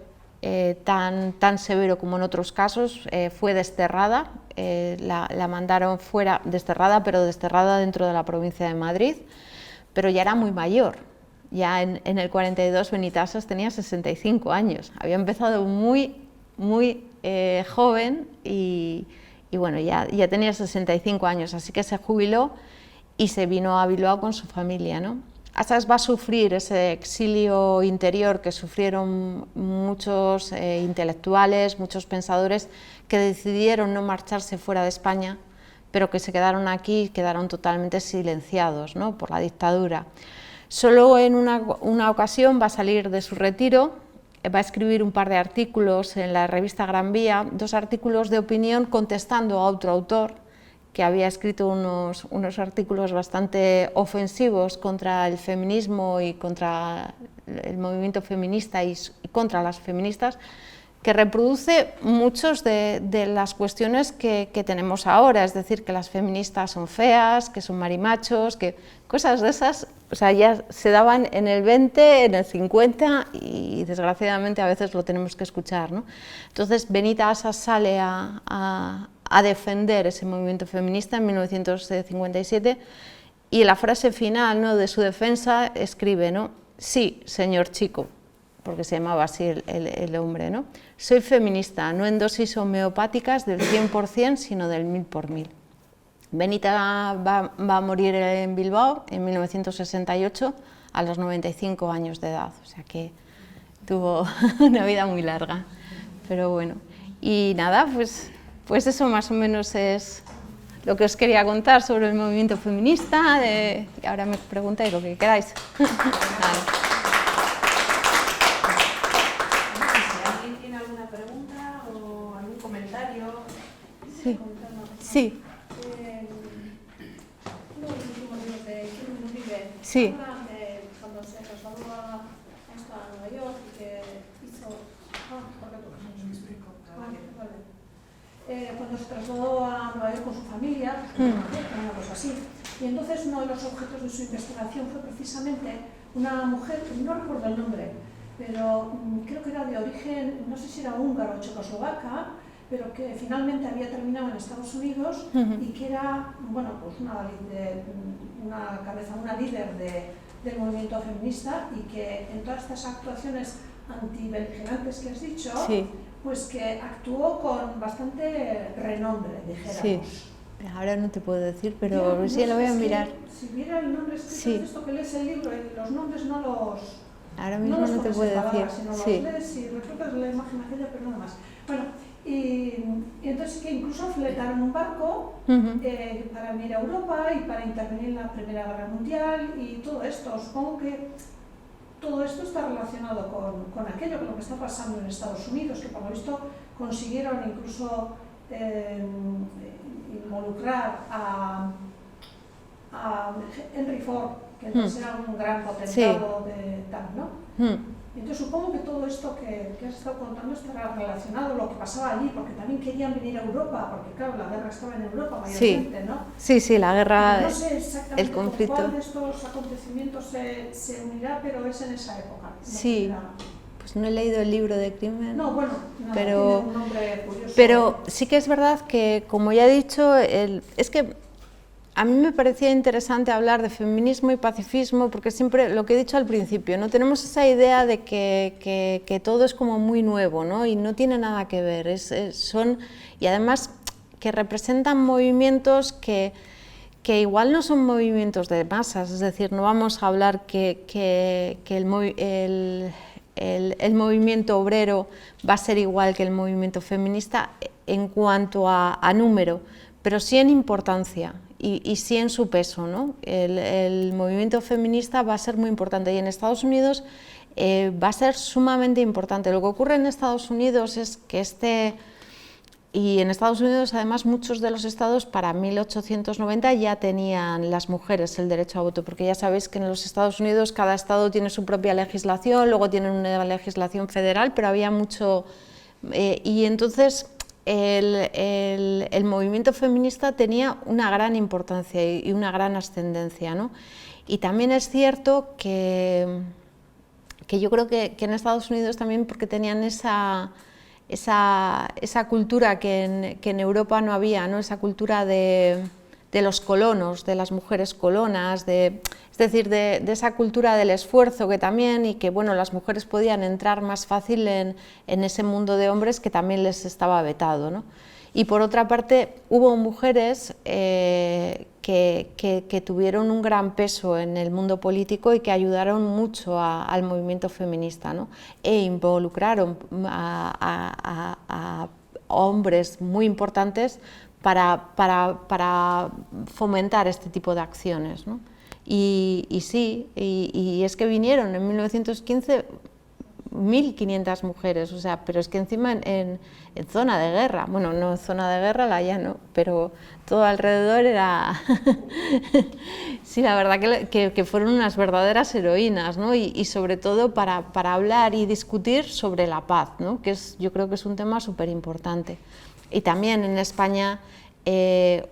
tan severo como en otros casos, fue desterrada, la mandaron fuera, desterrada, pero desterrada dentro de la provincia de Madrid, pero ya era muy mayor. ya en el 42 Benita Assas tenía 65 años, había empezado muy joven y bueno, ya tenía 65 años, así que se jubiló y se vino a Bilbao con su familia, ¿no? Assas va a sufrir ese exilio interior que sufrieron muchos intelectuales, muchos pensadores que decidieron no marcharse fuera de España, pero que se quedaron aquí y quedaron totalmente silenciados, ¿no?, por la dictadura. Solo en una ocasión va a salir de su retiro, va a escribir un par de artículos en la revista Gran Vía, 2 artículos de opinión contestando a otro autor que había escrito unos artículos bastante ofensivos contra el feminismo y contra el movimiento feminista y contra las feministas, que reproduce muchas de las cuestiones que tenemos ahora, es decir, que las feministas son feas, que son marimachos, que cosas de esas, o sea, ya se daban en el 20, en el 50 y desgraciadamente a veces lo tenemos que escuchar, ¿no? Entonces Benita Assas sale a defender ese movimiento feminista en 1957 y en la frase final, ¿no?, de su defensa escribe, ¿no?, sí, señor Chico, porque se llamaba así el hombre, ¿no?, soy feminista, no en dosis homeopáticas del 100%, sino del 1000 por 1000. Benita va a morir en Bilbao en 1968 a los 95 años de edad, o sea que tuvo una vida muy larga, pero bueno, y nada, pues eso más o menos es lo que os quería contar sobre el movimiento feminista, y ahora me preguntáis lo que queráis. Vale. Sí. Sí. Sí. Cuando se trasladó hasta Nueva York y que hizo... cuando se trasladó a Nueva York con su familia, una cosa así. Y entonces uno de los objetos de su investigación fue precisamente una mujer, no recuerdo el nombre, pero creo que era de origen, no sé si era húngaro o checoslovaca, pero que finalmente había terminado en Estados Unidos y que era, bueno, pues una cabeza, una líder del movimiento feminista y que en todas estas actuaciones antibeligerantes que has dicho, sí, pues que actuó con bastante renombre, dijéramos. Sí. Ahora no te puedo decir, pero sí lo voy a mirar. Si viera el nombre escrito, sí, esto que lees el libro, los nombres no los... Ahora mismo no te puedo decir. Sino sí. Los lees y reflejas la imagen aquella, pero nada más. Bueno, y entonces que incluso fletaron un barco para venir a Europa y para intervenir en la Primera Guerra Mundial y todo esto. Supongo que todo esto está relacionado con aquello, con lo que está pasando en Estados Unidos, que por lo visto consiguieron incluso involucrar a Henry Ford, que entonces era un gran potentado de tal, ¿no? Entonces supongo que todo esto que has estado contando estará relacionado con lo que pasaba allí, porque también querían venir a Europa, porque claro, la guerra estaba en Europa mayormente, ¿no? Sí, la guerra, no sé exactamente el conflicto. Con cuál de estos acontecimientos se unirá, pero es en esa época. Sí, pues no he leído el libro de crimen, no, bueno, pero, tiene un nombre curioso. Pero sí que es verdad que, como ya he dicho, es que a mí me parecía interesante hablar de feminismo y pacifismo porque siempre, lo que he dicho al principio, no tenemos esa idea de que todo es como muy nuevo, ¿no? Y no tiene nada que ver, y además que representan movimientos que igual no son movimientos de masas, es decir, no vamos a hablar que el movimiento obrero va a ser igual que el movimiento feminista en cuanto a número, pero sí en importancia. Y sí en su peso, ¿no? El movimiento feminista va a ser muy importante y en Estados Unidos va a ser sumamente importante. Lo que ocurre en Estados Unidos es que y en Estados Unidos además muchos de los estados para 1890 ya tenían las mujeres el derecho a voto, porque ya sabéis que en los Estados Unidos cada estado tiene su propia legislación, luego tienen una legislación federal, pero había mucho... y entonces... El movimiento feminista tenía una gran importancia y una gran ascendencia, ¿no? Y también es cierto que yo creo que en Estados Unidos también porque tenían esa cultura que en Europa no había, ¿no? Esa cultura de los colonos, de las mujeres colonas, es decir, de esa cultura del esfuerzo que también, y que bueno, las mujeres podían entrar más fácil en ese mundo de hombres que también les estaba vetado, ¿no? Y por otra parte, hubo mujeres que tuvieron un gran peso en el mundo político y que ayudaron mucho al movimiento feminista, ¿no? E involucraron a hombres muy importantes para fomentar este tipo de acciones, ¿no? Y sí, y es que vinieron en 1915 1.500 mujeres, o sea, pero es que encima en zona de guerra, bueno, no en zona de guerra, la ya no, pero todo alrededor era... Sí, la verdad que fueron unas verdaderas heroínas, ¿no? Y sobre todo para hablar y discutir sobre la paz, ¿no? Que yo creo que es un tema súper importante. Y también en España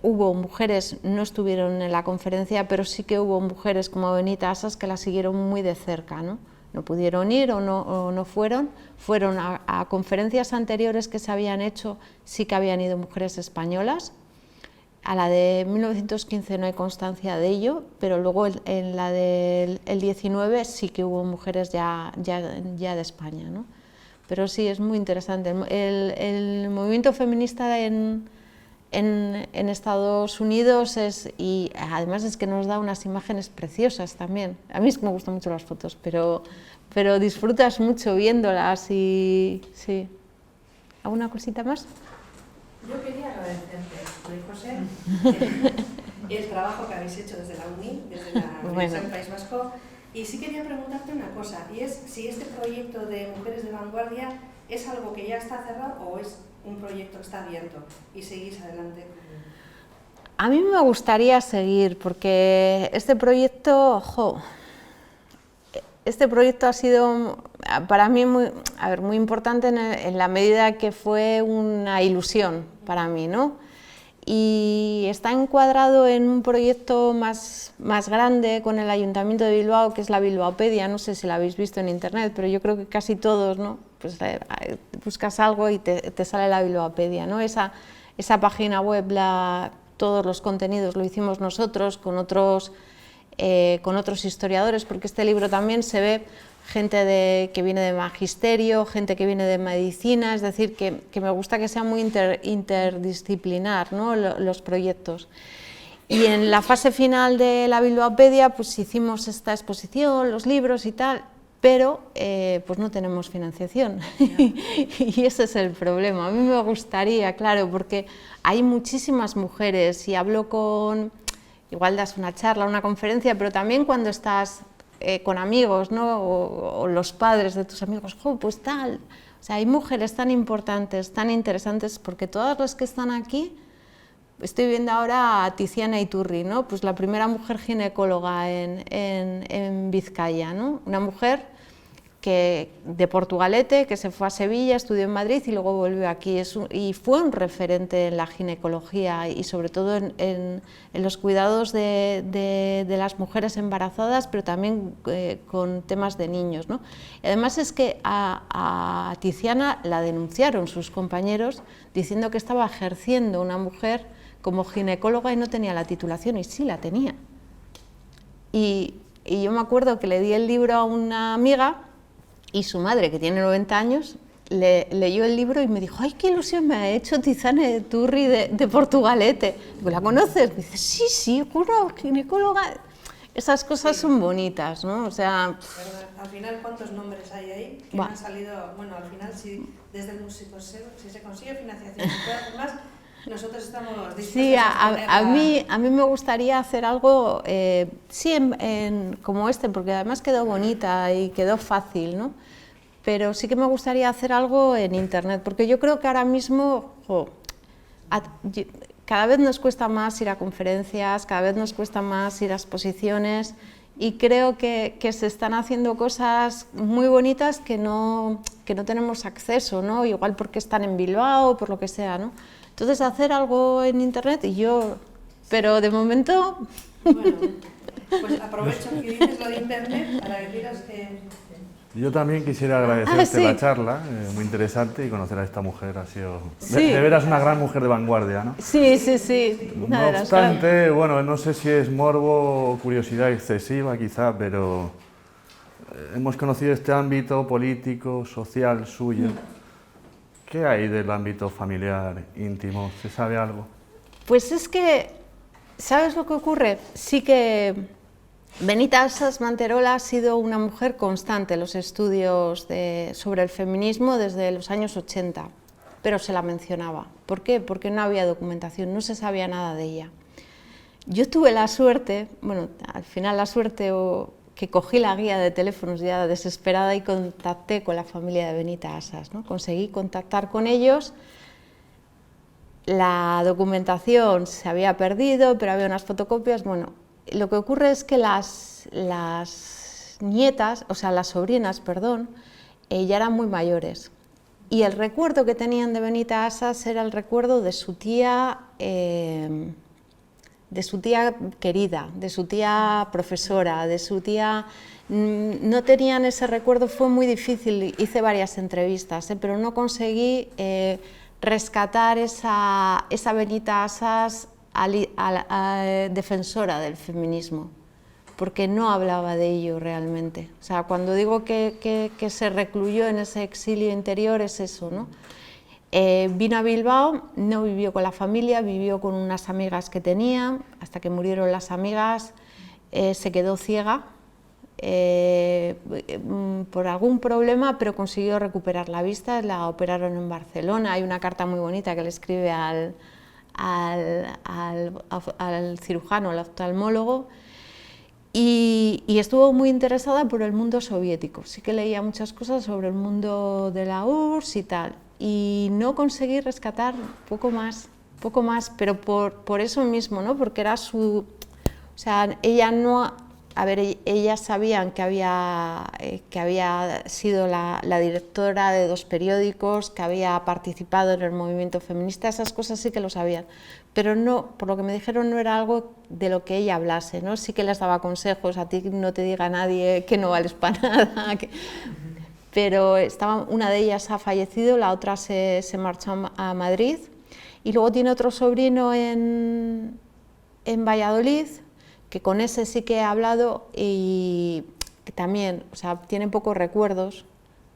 hubo mujeres, no estuvieron en la conferencia, pero sí que hubo mujeres como Benita Asas que la siguieron muy de cerca, ¿no? No pudieron ir o no fueron a conferencias anteriores que se habían hecho, sí que habían ido mujeres españolas. A la de 1915 no hay constancia de ello, pero luego en la del 19 sí que hubo mujeres ya de España, ¿no? Pero sí, es muy interesante. El movimiento feminista en Estados Unidos y además es que nos da unas imágenes preciosas también. A mí es que me gustan mucho las fotos, pero disfrutas mucho viéndolas y sí. ¿Alguna cosita más? Yo quería agradecerte, María José, el trabajo que habéis hecho desde la UNI, desde la Universidad del País Vasco, y sí quería preguntarte una cosa, y es si este proyecto de Mujeres de Vanguardia es algo que ya está cerrado o es un proyecto que está abierto y seguís adelante. A mí me gustaría seguir porque este proyecto, ha sido para mí muy importante en la medida que fue una ilusión para mí, ¿no? Y está encuadrado en un proyecto más grande con el Ayuntamiento de Bilbao, que es la Bilbaopedia. No sé si la habéis visto en internet, pero yo creo que casi todos, ¿no? Pues buscas algo y te sale la Bilbaopedia, ¿no? Esa página web, todos los contenidos lo hicimos nosotros con otros historiadores, porque este libro también se ve gente que viene de magisterio, gente que viene de medicina, es decir, que me gusta que sea muy interdisciplinar, ¿no? Los proyectos. Y en la fase final de la Bilbaopedia pues hicimos esta exposición, los libros y tal, pero pues no tenemos financiación y ese es el problema. A mí me gustaría, claro, porque hay muchísimas mujeres y hablo igual das una charla, una conferencia, pero también cuando estás con amigos, ¿no? o los padres de tus amigos, pues tal, o sea, hay mujeres tan importantes, tan interesantes, porque todas las que están aquí, estoy viendo ahora a Tiziana Iturri, ¿no? Pues la primera mujer ginecóloga en Vizcaya, ¿no? Una mujer de Portugalete, que se fue a Sevilla, estudió en Madrid y luego volvió aquí, y fue un referente en la ginecología y sobre todo en los cuidados de las mujeres embarazadas, pero también con temas de niños, ¿no? Y además es que a Tiziana la denunciaron sus compañeros diciendo que estaba ejerciendo una mujer como ginecóloga y no tenía la titulación, y sí la tenía. Y yo me acuerdo que le di el libro a una amiga y su madre, que tiene 90 años, leyó el libro y me dijo, ¡ay, qué ilusión me ha hecho Tiziana Iturri de Portugalete! Digo, ¿la conoces? Me dice, sí, una ginecóloga. Esas cosas son bonitas, ¿no? O sea... Al final, ¿cuántos nombres hay ahí que han salido? Bueno, al final, si desde el músico si se consigue financiación, se puede hacer más, nosotros estamos dispuestos sí, a mí me gustaría hacer algo, sí, como porque además quedó bonita y quedó fácil, ¿no? Pero sí que me gustaría hacer algo en internet, porque yo creo que ahora mismo cada vez nos cuesta más ir a conferencias, cada vez nos cuesta más ir a exposiciones, y creo que se están haciendo cosas muy bonitas que no tenemos acceso, ¿no? Igual porque están en Bilbao o por lo que sea, ¿no? Entonces, hacer algo en internet pero de momento... Bueno, pues aprovecho que dices lo de internet para deciros que Yo también quisiera agradecerte sí. la charla, muy interesante, y conocer a esta mujer ha sido Sí. de veras una gran mujer de vanguardia, ¿no? Sí, sí, sí. Una No de las obstante, bueno, no sé si es morbo o curiosidad excesiva quizá, pero hemos conocido este ámbito político, social suyo. ¿Qué hay del ámbito familiar, íntimo? ¿Se sabe algo? Pues es que, ¿sabes lo que ocurre? Sí que Benita Asas Manterola ha sido una mujer constante en los estudios sobre el feminismo desde los años 80, pero se la mencionaba. ¿Por qué? Porque no había documentación, no se sabía nada de ella. Yo tuve la suerte, bueno, al final la suerte, que cogí la guía de teléfonos ya desesperada y contacté con la familia de Benita Asas, ¿no? Conseguí contactar con ellos. La documentación se había perdido, pero había unas fotocopias. Bueno, lo que ocurre es que las nietas, o sea, las sobrinas, perdón, ya eran muy mayores. Y el recuerdo que tenían de Benita Asas era el recuerdo de su tía querida, de su tía profesora, de su tía... No tenían ese recuerdo, fue muy difícil, hice varias entrevistas, pero no conseguí rescatar esa Benita Asas defensora del feminismo, porque no hablaba de ello realmente. O sea, cuando digo que se recluyó en ese exilio interior es eso, ¿no? Vino a Bilbao, no vivió con la familia, vivió con unas amigas que tenía, hasta que murieron las amigas, se quedó ciega por algún problema, pero consiguió recuperar la vista, la operaron en Barcelona. Hay una carta muy bonita que le escribe al cirujano, al oftalmólogo, y estuvo muy interesada por el mundo soviético. Sí que leía muchas cosas sobre el mundo de la URSS y tal, y no conseguí rescatar poco más, pero por eso mismo, ¿no? Porque era su... O sea, ella no... A ver, ellas sabían que había sido la directora de 2 periódicos, que había participado en el movimiento feminista, esas cosas sí que lo sabían, pero no, por lo que me dijeron, no era algo de lo que ella hablase, ¿no? Sí que les daba consejos, a ti no te diga nadie que no vales para nada, pero una de ellas ha fallecido, la otra se marchó a Madrid, y luego tiene otro sobrino en Valladolid, que con ese sí que he hablado, y que también, o sea, tiene pocos recuerdos,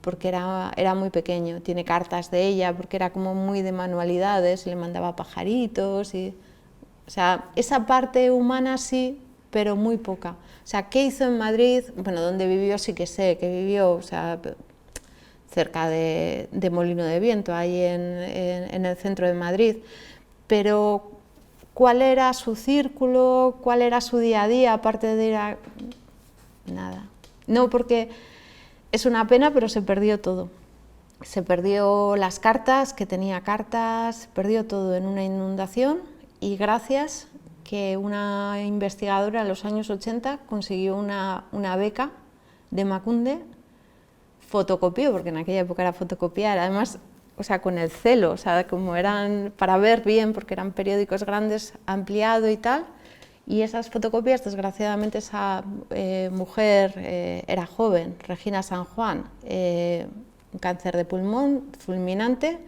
porque era muy pequeño. Tiene cartas de ella, porque era como muy de manualidades, le mandaba pajaritos, o sea, esa parte humana sí, pero muy poca. O sea, ¿qué hizo en Madrid? Bueno, donde vivió sí que sé, que vivió, o sea, cerca de Molino de Viento, ahí en el centro de Madrid, pero ¿cuál era su círculo? ¿Cuál era su día a día, aparte de ir a...? Nada. No, porque es una pena, pero se perdió todo. Se perdió las cartas, que tenía cartas, perdió todo en una inundación, y gracias que una investigadora en los años 80 consiguió una beca de Emakunde, fotocopió, porque en aquella época era fotocopiar, además... O sea, con el celo, o sea, como eran para ver bien, porque eran periódicos grandes, ampliado y tal, y esas fotocopias, desgraciadamente, esa mujer era joven, Regina San Juan, un cáncer de pulmón fulminante,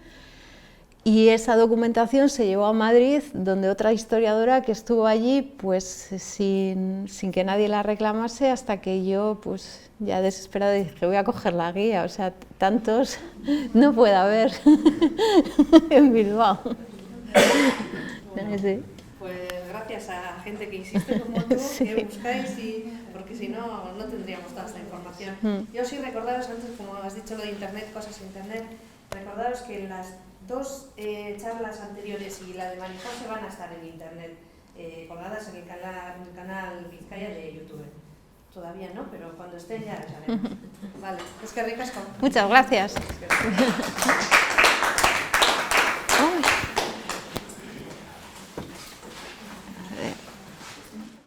y esa documentación se llevó a Madrid, donde otra historiadora que estuvo allí, pues sin que nadie la reclamase, hasta que yo, pues ya desesperada, dije, voy a coger la guía, o sea, tantos no puede haber en Bilbao. Sí. Pues gracias a gente que insiste como tú, sí, que buscáis, porque si no, no tendríamos toda esta información. Yo sí recordaros antes, como has dicho lo de internet, cosas internet, recordaros que las 2 charlas anteriores y la de Marijose van a estar en internet, colgadas en el canal Vizcaya de YouTube. Todavía no, pero cuando estén ya las haremos. Vale, es que ricasco. Muchas gracias.